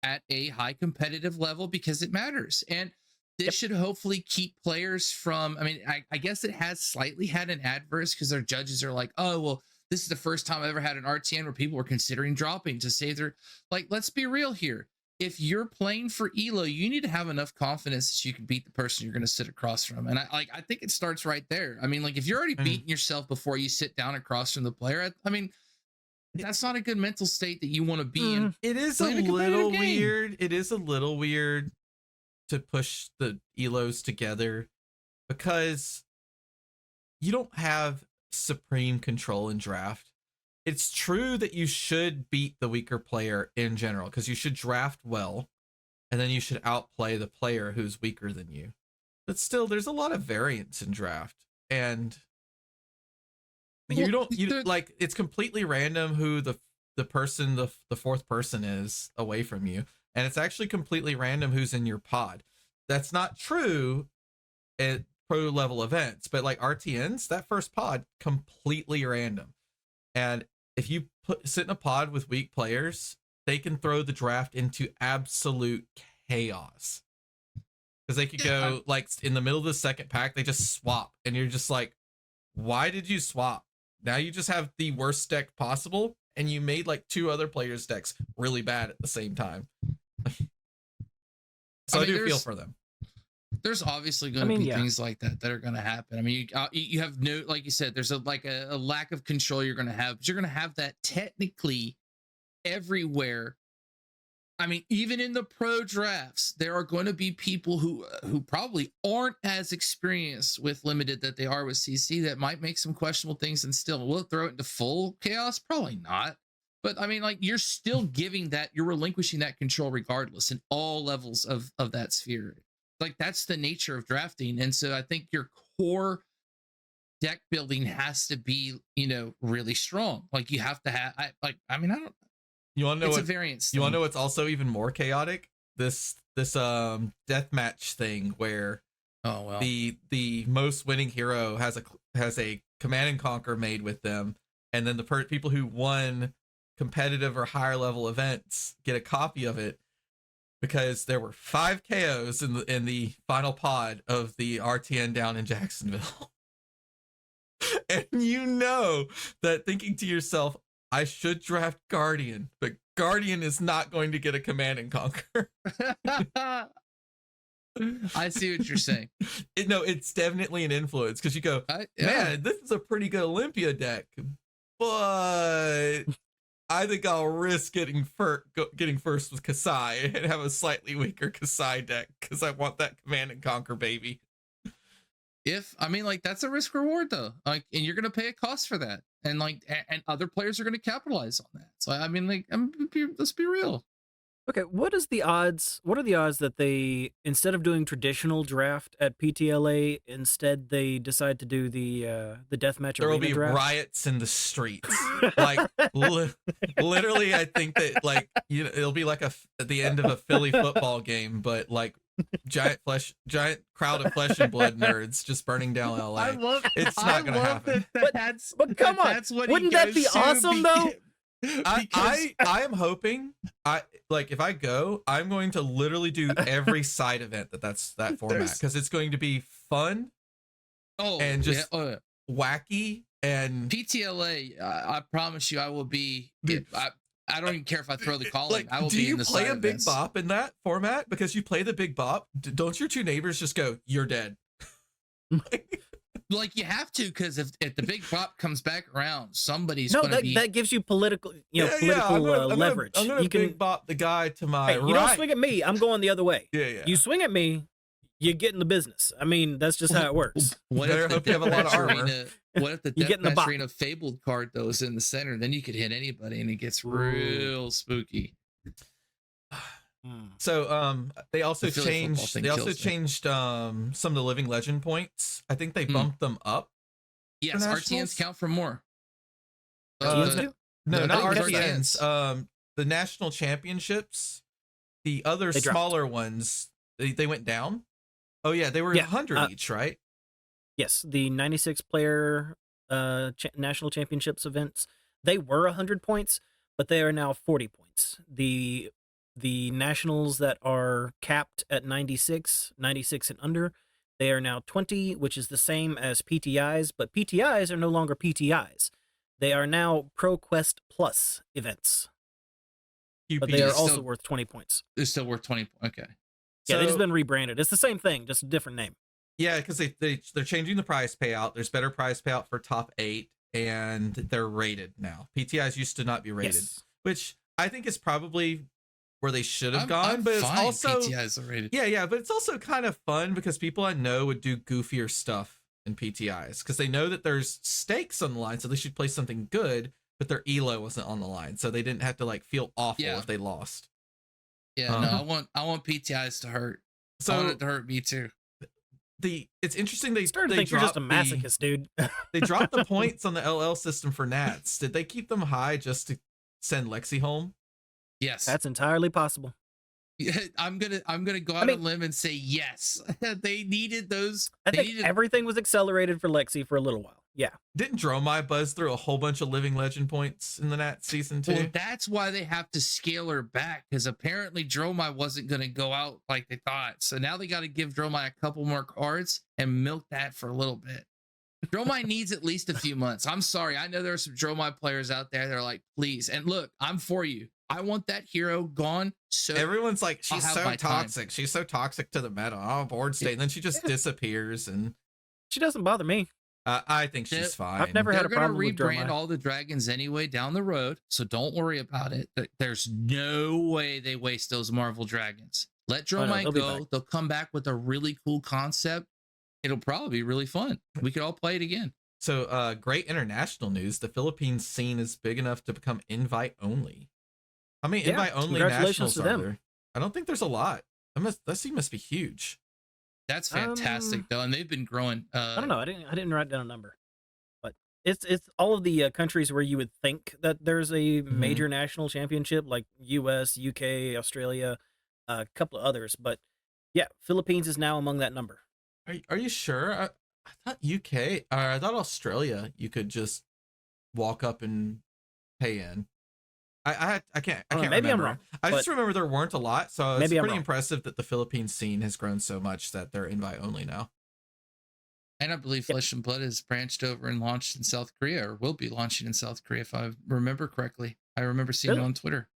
at a high competitive level, because it matters. And this should hopefully keep players from, I mean, I guess it has slightly had an adverse because their judges are like, oh, well, this is the first time I've ever had an RTN where people were considering dropping to save their, like, let's be real here. If you're playing for elo, you need to have enough confidence that you can beat the person you're going to sit across from. And I think it starts right there. I mean, like, if you're already beating yourself before you sit down across from the player, I mean, that's not a good mental state that you want to be in. It is a little weird. It is a little weird to push the elos together because you don't have supreme control in draft. It's true that you should beat the weaker player in general because you should draft well, and then you should outplay the player who's weaker than you. But still, there's a lot of variance in draft, and You don't like, it's completely random who the person, the fourth person is away from you, and it's actually completely random who's in your pod. That's not true at pro level events, but like RTNs, that first pod completely random. And if you sit in a pod with weak players, they can throw the draft into absolute chaos. Because they could go like in the middle of the second pack, they just swap, and you're just like, why did you swap? Now you just have the worst deck possible, and you made like 2 other players' decks really bad at the same time. So I do feel for them. There's obviously going to be things like that are going to happen. I mean, you have no, like you said, there's a lack of control you're going to have, but you're going to have that technically everywhere. I mean, even in the pro drafts, there are going to be people who probably aren't as experienced with limited that they are with CC that might make some questionable things, and still will it throw it into full chaos? Probably not. But I mean, like, you're still giving that, you're relinquishing that control regardless in all levels of that sphere. Like, that's the nature of drafting. And so I think your core deck building has to be, really strong. Like, you have to have, you want to know it's what, a variance you thing. want to know what's also even more chaotic? This deathmatch thing where the most winning hero has a command and conquer made with them, and then the people who won competitive or higher level events get a copy of it, because there were 5 KOs in the final pod of the RTN down in Jacksonville. And that thinking to yourself, I should draft Guardian, but Guardian is not going to get a command and conquer. I see what you're saying. It's definitely an influence, because you go, man, this is a pretty good Olympia deck, but I think I'll risk getting first with Kasai and have a slightly weaker Kasai deck because I want that command and conquer baby. That's a risk reward though. Like, and you're gonna pay a cost for that, and and other players are gonna capitalize on that. So let's be real. Okay, what are the odds that they, instead of doing traditional draft at PTLA, instead they decide to do the deathmatch there will be draft? Riots in the streets. Like, literally, I think that it'll be like at the end of a Philly football game, but like giant crowd of flesh and blood nerds just burning down LA. It's not gonna happen. But come on, wouldn't that be awesome though? I am hoping, if I go, I'm going to literally do every side event that's that format, because it's going to be fun and just wacky. And PTLA, I promise you, I will be. I don't even care if I throw the calling. I will be in the side. Do you play a big bop in that format? Because you play the big bop, don't your 2 neighbors just go, "You're dead"? Like, you have to, because if the big bop comes back around, somebody's going to be. That gives you political, leverage. I'm gonna big bop the guy to my right. You don't swing at me, I'm going the other way. Yeah. You swing at me, you get in the business. I mean, that's just how it works. What if you have a lot of armor? What if the Deathmatch Arena Fabled card though is in the center? Then you could hit anybody, and it gets real spooky. So they also changed some of the living legend points. I think they bumped them up. Yes, RTNs count for more. No, not RTNs. The national championships, the other smaller ones, they went down. Oh yeah, they were 100 each, right? Yes, the 96 player national championships events, they were 100 points, but they are now 40 points. The nationals that are capped at 96 and under, they are now 20, which is the same as PTIs, but PTIs are no longer PTIs. They are now Pro Quest Plus events. But they are also worth 20 points. They're still worth 20. Okay. Yeah, they've just been rebranded. It's the same thing, just a different name. Yeah, because they're changing the prize payout. There's better prize payout for top 8, and they're rated now. PTIs used to not be rated, which I think is probably where they should have gone. But it's also PTIs are rated. Yeah, but it's also kind of fun because people I know would do goofier stuff in PTIs because they know that there's stakes on the line, so they should play something good, but their elo wasn't on the line, so they didn't have to feel awful if they lost. Yeah, no, I want PTIs to hurt. So I want it to hurt me too. it's interesting they starting to think you're just a masochist, dude. They dropped the points on the LL system for Nats. Did they keep them high just to send Lexi home? Yes, That's entirely possible. I'm gonna go out on a limb and say yes. They needed those. I think everything was accelerated for Lexi for a little while. Yeah. Didn't Dromai buzz through a whole bunch of living legend points in the Nats season 2? Well, that's why they have to scale her back, because apparently Dromai wasn't going to go out like they thought. So now they got to give Dromai a couple more cards and milk that for a little bit. Dromai needs at least a few months. I'm sorry. I know there are some Dromai players out there that are like, please. And look, I'm for you. I want that hero gone. So everyone's like, she's so toxic. She's so toxic to the meta. Oh, board state. And then she just disappears. And she doesn't bother me. I think she's fine. I've never had a problem with Dromai. They're going to rebrand all the dragons anyway down the road, so don't worry about it. There's no way they waste those Marvel dragons. Let Dromai go. They'll come back with a really cool concept. It'll probably be really fun. We could all play it again. So, great international news. The Philippines scene is big enough to become invite only. How many invite only nationals are there? I don't think there's a lot. That scene must be huge. That's fantastic, though, and they've been growing. I don't know. I didn't write down a number, but it's all of the countries where you would think that there's a major national championship, like U.S., UK, Australia, a couple of others. But yeah, Philippines is now among that number. Are you sure? I thought UK, or I thought Australia, you could just walk up and pay in. I can't maybe remember. I'm wrong. I just remember there weren't a lot, so it's pretty wrong. impressive that the Philippine scene has grown so much that they're invite only now. And I believe Flesh and Blood has branched over and launched in South Korea, or will be launching in South Korea, if I remember correctly. I remember seeing it on Twitter.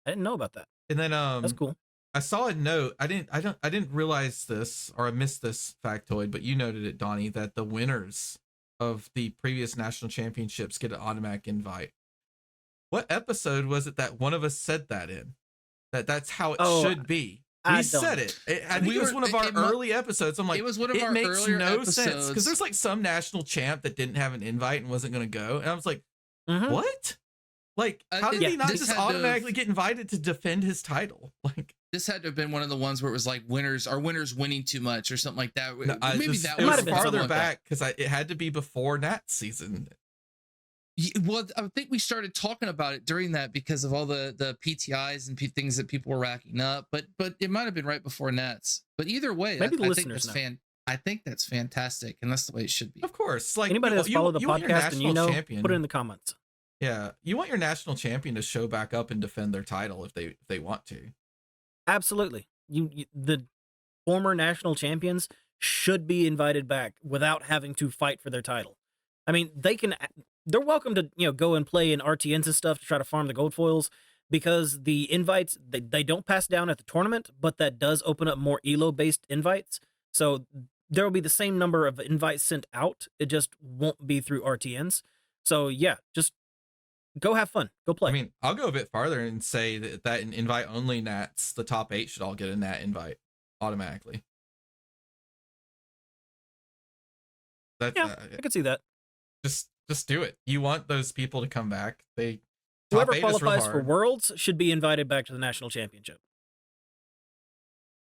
I didn't know about that. And then that's cool. I saw a note. I didn't realize this, or I missed this factoid, but you noted it, Donnie, that the winners of the previous national championships get an automatic invite. What episode was it that one of us said that in? That's how it should be. We said it. I think it was one of our early episodes. I'm like, it was one of our makes earlier no episodes. sense, because there's like some national champ that didn't have an invite and wasn't going to go, and I was like, what? Like, how did he not just automatically get invited to defend his title? Like, this had to have been one of the ones where it was like winners winning too much or something like that. No, Maybe that was was farther back, because it had to be before Nats season. Well, I think we started talking about it during that because of all the PTIs and things that people were racking up. But it might have been right before Nats. But either way, maybe the listeners know. I think that's fantastic, and that's the way it should be. Of course, like anybody that's followed the podcast and champion, put it in the comments. Yeah, you want your national champion to show back up and defend their title if they want to. Absolutely, the former national champions should be invited back without having to fight for their title. I mean, they're welcome to go and play in RTNs and stuff to try to farm the gold foils, because the invites they don't pass down at the tournament, but that does open up more ELO based invites. So there will be the same number of invites sent out. It just won't be through RTNs. So yeah, just go have fun. Go play. I mean, I'll go a bit farther and say that in invite only Nats, the top 8 should all get a Nat invite automatically. I could see that. Just do it. You want those people to come back. Whoever qualifies for Worlds should be invited back to the national championship.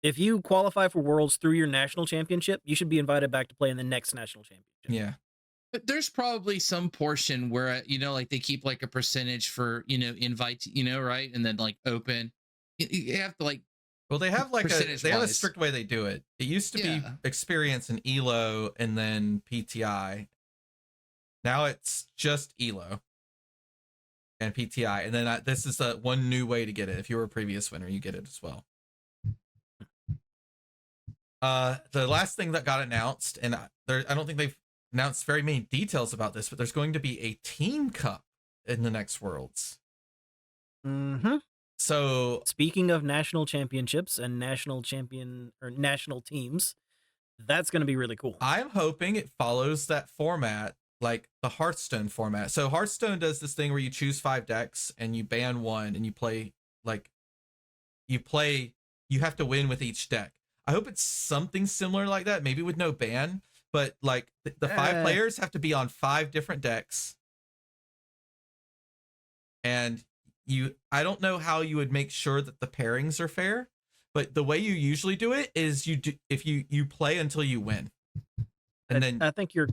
If you qualify for Worlds through your national championship, you should be invited back to play in the next national championship. Yeah. But there's probably some portion where, like they keep like a percentage for, invite, right? And then like open. You have to like. Well, they have they have a strict way they do it. It used to be experience and ELO and then PTI. Now it's just ELO and PTI. And then this is the one new way to get it. If you were a previous winner, you get it as well. The last thing that got announced, and I don't think they've announced very many details about this, but there's going to be a team cup in the next Worlds. So speaking of national championships and national teams, that's going to be really cool. I'm hoping it follows that format, like the Hearthstone format. So Hearthstone does this thing where you choose 5 decks and you ban one and you have to win with each deck. I hope it's something similar like that, maybe with no ban, but like the 5 players have to be on 5 different decks. And I don't know how you would make sure that the pairings are fair, But the way you usually do it is if you play until you win, and then I think you're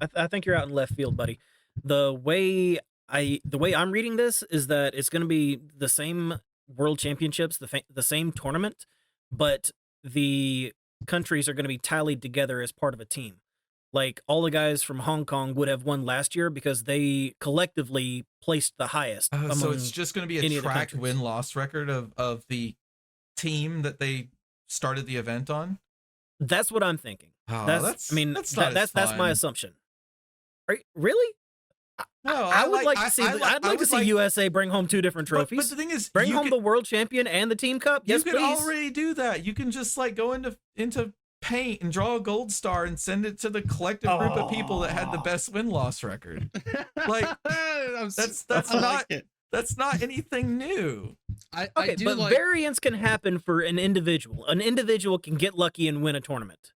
out in left field, buddy. The way I'm reading this is that it's going to be the same World Championships, the same tournament, but the countries are going to be tallied together as part of a team. Like all the guys from Hong Kong would have won last year because they collectively placed the highest. So it's just going to be a tracked win-loss record of the team that they started the event on. That's what I'm thinking. Oh, that's my assumption. Really? No, I would like to see. I'd like to see USA bring home 2 different trophies. But the thing is, bring home the World Champion and the Team Cup. Yes, you can already do that. You can just like go into Paint and draw a gold star and send it to the collective group of people that had the best win-loss record. Like that's not anything new. But variance can happen for an individual. An individual can get lucky and win a tournament.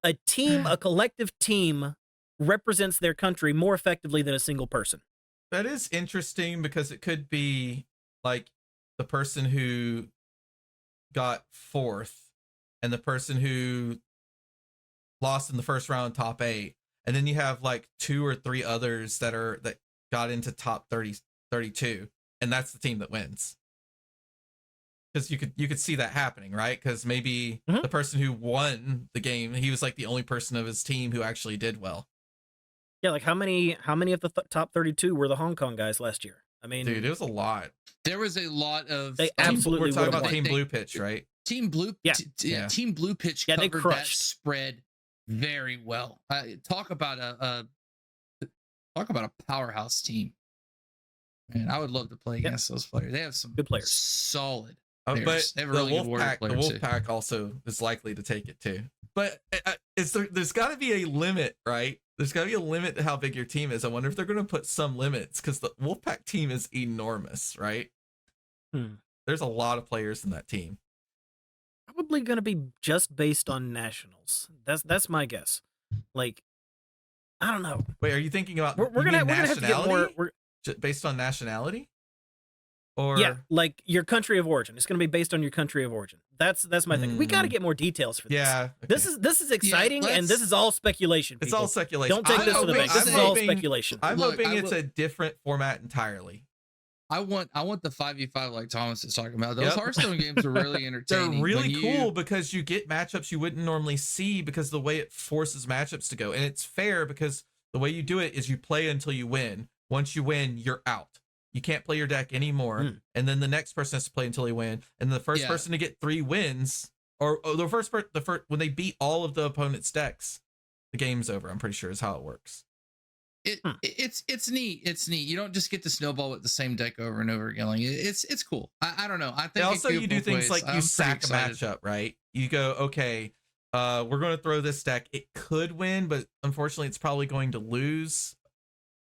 A team, a collective team, represents their country more effectively than a single person. That is interesting because it could be like the person who got 4th and the person who lost in the first round, top 8, and then you have like 2 or 3 others that got into top 30, 32, and that's the team that wins. Because you could see that happening, right? Because maybe the person who won the game, he was like the only person of his team who actually did well. Yeah, like how many of the top 32 were the Hong Kong guys last year? I mean, dude, it was a lot. There was a lot of. They absolutely. We're talking about Team Blue Pitch, right? Team Blue. Team Blue Pitch covered that spread very well. Talk about a powerhouse team. Man, I would love to play against those players. They have some good players, solid. But the Wolfpack also is likely to take it too. But there's got to be a limit, right? There's got to be a limit to how big your team is. I wonder if they're going to put some limits because the Wolfpack team is enormous, right? There's a lot of players in that team. Probably going to be just based on nationals. That's my guess. Like, I don't know. Wait, are you thinking about we're gonna have to get more based on nationality? Or like your country of origin. It's going to be based on your country of origin. That's my thing. We got to get more details for this. Yeah, okay. This is exciting, and this is all speculation. People. It's all speculation. Don't take this to the bank. This is all speculation. I'm hoping it's a different format entirely. I want the 5v5 like Thomas is talking about. Those Hearthstone games are really entertaining. They're really cool because you get matchups you wouldn't normally see because of the way it forces matchups to go, and it's fair because the way you do it is you play until you win. Once you win, you're out. You can't play your deck anymore, and then the next person has to play until they win. And the first person to get 3 wins, or the first when they beat all of the opponent's decks, the game's over. I'm pretty sure is how it works. It's neat. It's neat. You don't just get to snowball with the same deck over and over again. Like it's cool. I don't know. I think also you do things like you sack a matchup, right? You go, okay, we're going to throw this deck. It could win, but unfortunately, it's probably going to lose.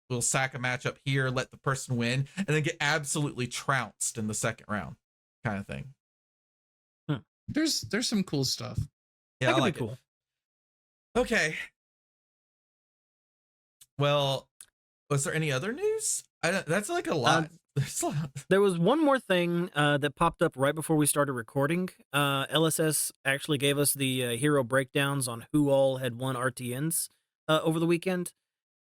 We'll sack a matchup here, let the person win, and then get absolutely trounced in the second round, kind of thing. There's some cool stuff. Yeah, that could be cool. Okay. Well, was there any other news? That's like a lot. There was one more thing that popped up right before we started recording. LSS actually gave us the hero breakdowns on who all had won RTNs over the weekend.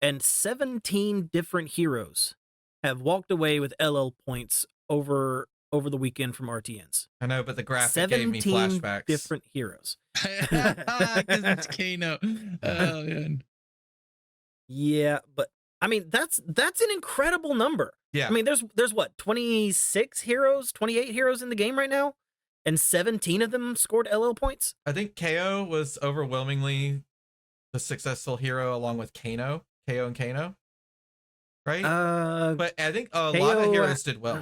And 17 different heroes have walked away with LL points over the weekend from RTNs. I know, but the graphic gave me flashbacks. Different heroes. Because it's Kano. Oh, man. Yeah, but I mean that's an incredible number. Yeah. I mean, there's what, 26 heroes, 28 heroes in the game right now, and 17 of them scored LL points. I think KO was overwhelmingly the successful hero along with KO and Kano, right? But I think a lot of heroes did well.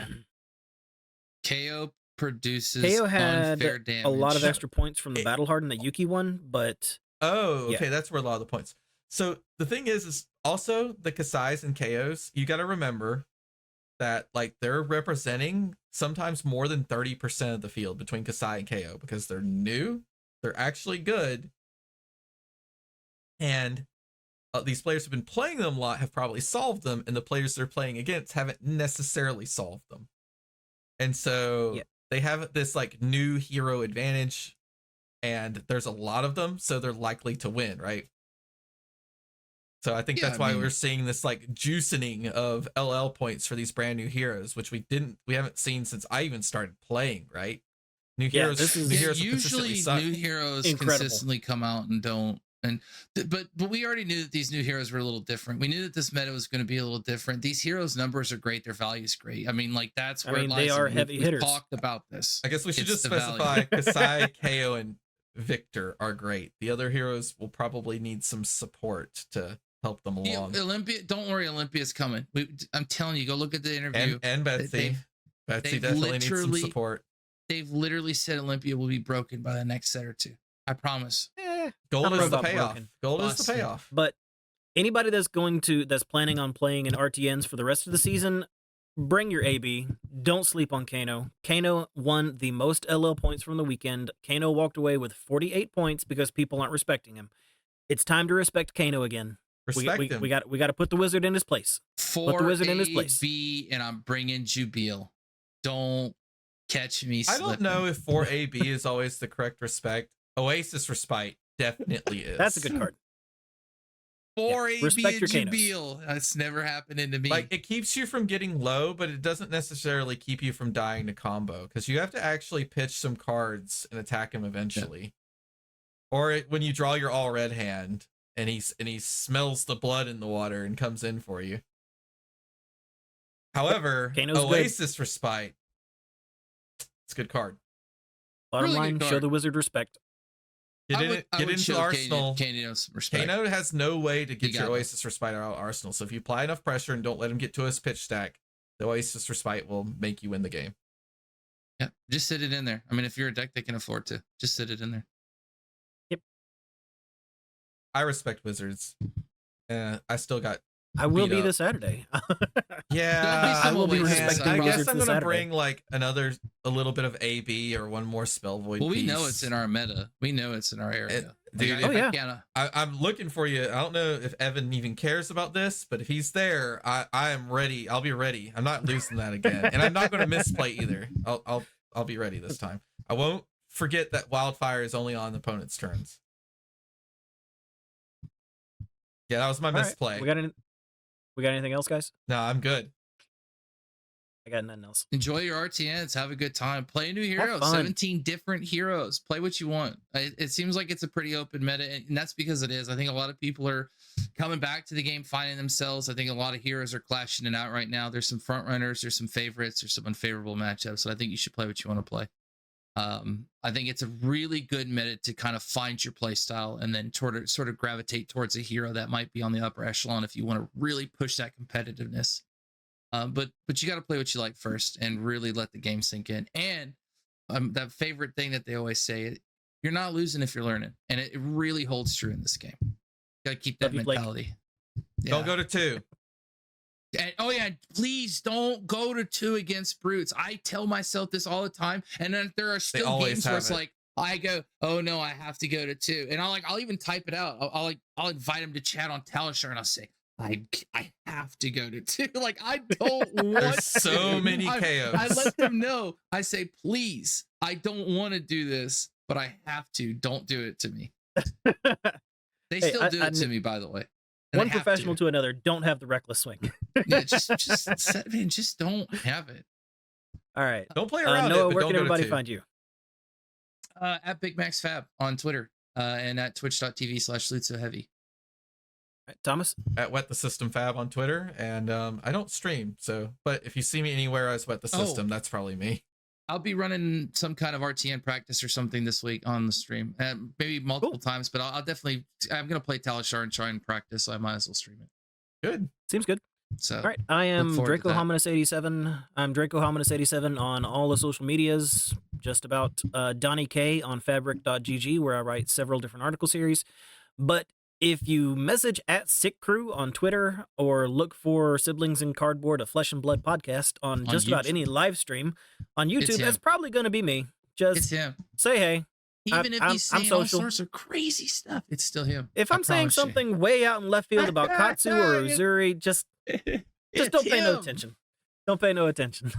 KO produces KO had unfair damage. A lot of extra points from the Battle Hardened that Yuki won, but okay, that's where a lot of the points. So the thing is also the Kasais and KOs, you got to remember that like they're representing sometimes more than 30% of the field between Kasai and KO because they're new, they're actually good, and these players who've been playing them a lot have probably solved them, and the players they're playing against haven't necessarily solved them. And so they have this like new hero advantage, and there's a lot of them, so they're likely to win, right? So I think that's why we're seeing this like juicing of LL points for these brand new heroes, which we haven't seen since I even started playing, right? New heroes usually new heroes consistently come out and don't. But we already knew that these new heroes were a little different. We knew that this meta was going to be a little different. These heroes' numbers are great. Their value is great. I mean, like that's where it lies. They are heavy hitters. We talked about this. I guess we should just specify Kasai, KO, and Victor are great. The other heroes will probably need some support to help them along. Olympia, don't worry, Olympia's coming. I'm telling you, go look at the interview. And Betsy. Betsy definitely needs some support. They've literally said Olympia will be broken by the next set or two. I promise. Gold is the payoff. Gold is the payoff. But anybody that's planning on playing in RTNs for the rest of the season, bring your AB. Don't sleep on Kano. Kano won the most LL points from the weekend. Kano walked away with 48 points because people aren't respecting him. It's time to respect Kano again. Respect him. We got to put the wizard in his place. Put the wizard in his place. And I'm bringing Jubil. Don't catch me slipping. I don't know if 4AB is always the correct respect. Oasis Respite definitely is. That's a good card. 4AB and Jubil. That's never happened to me. Like, it keeps you from getting low, but it doesn't necessarily keep you from dying to combo, because you have to actually pitch some cards and attack him eventually. Yeah. Or when you draw your all red hand and he smells the blood in the water and comes in for you. However, Oasis Respite, it's a good card. Bottom line, show the wizard respect. Get into Arsenal. Kano has no way to get your Oasis Respite out of Arsenal. So if you apply enough pressure and don't let him get to his pitch stack, the Oasis Respite will make you win the game. Yeah, just sit it in there. I mean, if you're a deck that can afford to, just sit it in there. Yep. I respect wizards. I still got. I will be this Saturday. Yeah, I will be respecting I guess wizards I'm this gonna Saturday. bring like a little bit of AB or one more spell void. Well, we piece. know it's in our meta. We know it's in our area. Dude, I'm looking for you. I don't know if Evan even cares about this, but if he's there, I am ready. I'll be ready. I'm not losing that again, and I'm not going to misplay either. I'll be ready this time. I won't forget that Wildfire is only on the opponent's turns. Yeah, that was my misplay. Right. We got anything else, guys? No, I'm good. I got nothing else. Enjoy your RTNs. Have a good time. Play new heroes. 17 different heroes. Play what you want. It seems like it's a pretty open meta, and that's because it is. I think a lot of people are coming back to the game, finding themselves. I think a lot of heroes are clashing it out right now. There's some front runners. There's some favorites. There's some unfavorable matchups. So I think you should play what you want to play. I think it's a really good meta to kind of find your play style and then sort of gravitate towards a hero that might be on the upper echelon if you want to really push that competitiveness. But you got to play what you like first and really let the game sink in. And that favorite thing that they always say, you're not losing if you're learning. And it really holds true in this game. You got to keep that mentality. Yeah. Don't go to 2. And please don't go to 2 against brutes. I tell myself this all the time, and then there are still games where it's like I go, oh no, I have to go to 2, and I'll even type it out. I'll invite him to chat on Talishar, and I'll say I have to go to 2. Like I don't want. There's so many KOs. I let them know. I say, please, I don't want to do this, but I have to. Don't do it to me. They still do it to me, by the way. One professional to another don't have the reckless swing. Yeah, just don't have it. All right. Don't play around. Noah, where can everybody find you? At Big Max Fab on Twitter and at twitch.tv/LutsoHeavy. Right, Thomas? At Wet the System Fab on Twitter. And I don't stream, but if you see me anywhere as Wet the System, that's probably me. I'll be running some kind of RTN practice or something this week on the stream, maybe multiple times, but I'm going to play Talishar and try and practice, so I might as well stream it. Good. Seems good. So, all right. I am Draco Hominis 87. I'm Draco Hominis 87 on all the social medias, just about Donnie K on fabric.gg, where I write several different article series. But if you message at Sick Crew on Twitter or look for Siblings in Cardboard, a Flesh and Blood podcast on just about any live stream on YouTube, that's probably going to be me. Just say hey. Even if he's saying all sorts of crazy stuff, it's still him. If I'm saying something way out in left field about Katsu or Uzuri, just don't pay no attention. Don't pay no attention.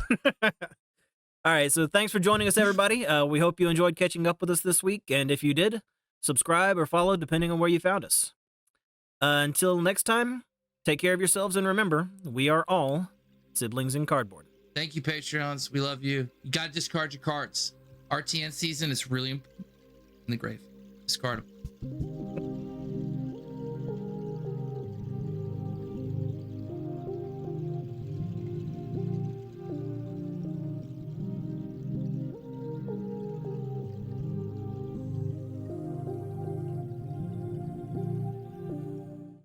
All right, so thanks for joining us, everybody. We hope you enjoyed catching up with us this week, and if you did, subscribe or follow depending on where you found us. Until next time, take care of yourselves, and remember, we are all siblings in cardboard. Thank you, Patreons. We love you. You got to discard your cards. RTN season is really important in the grave. Discard them.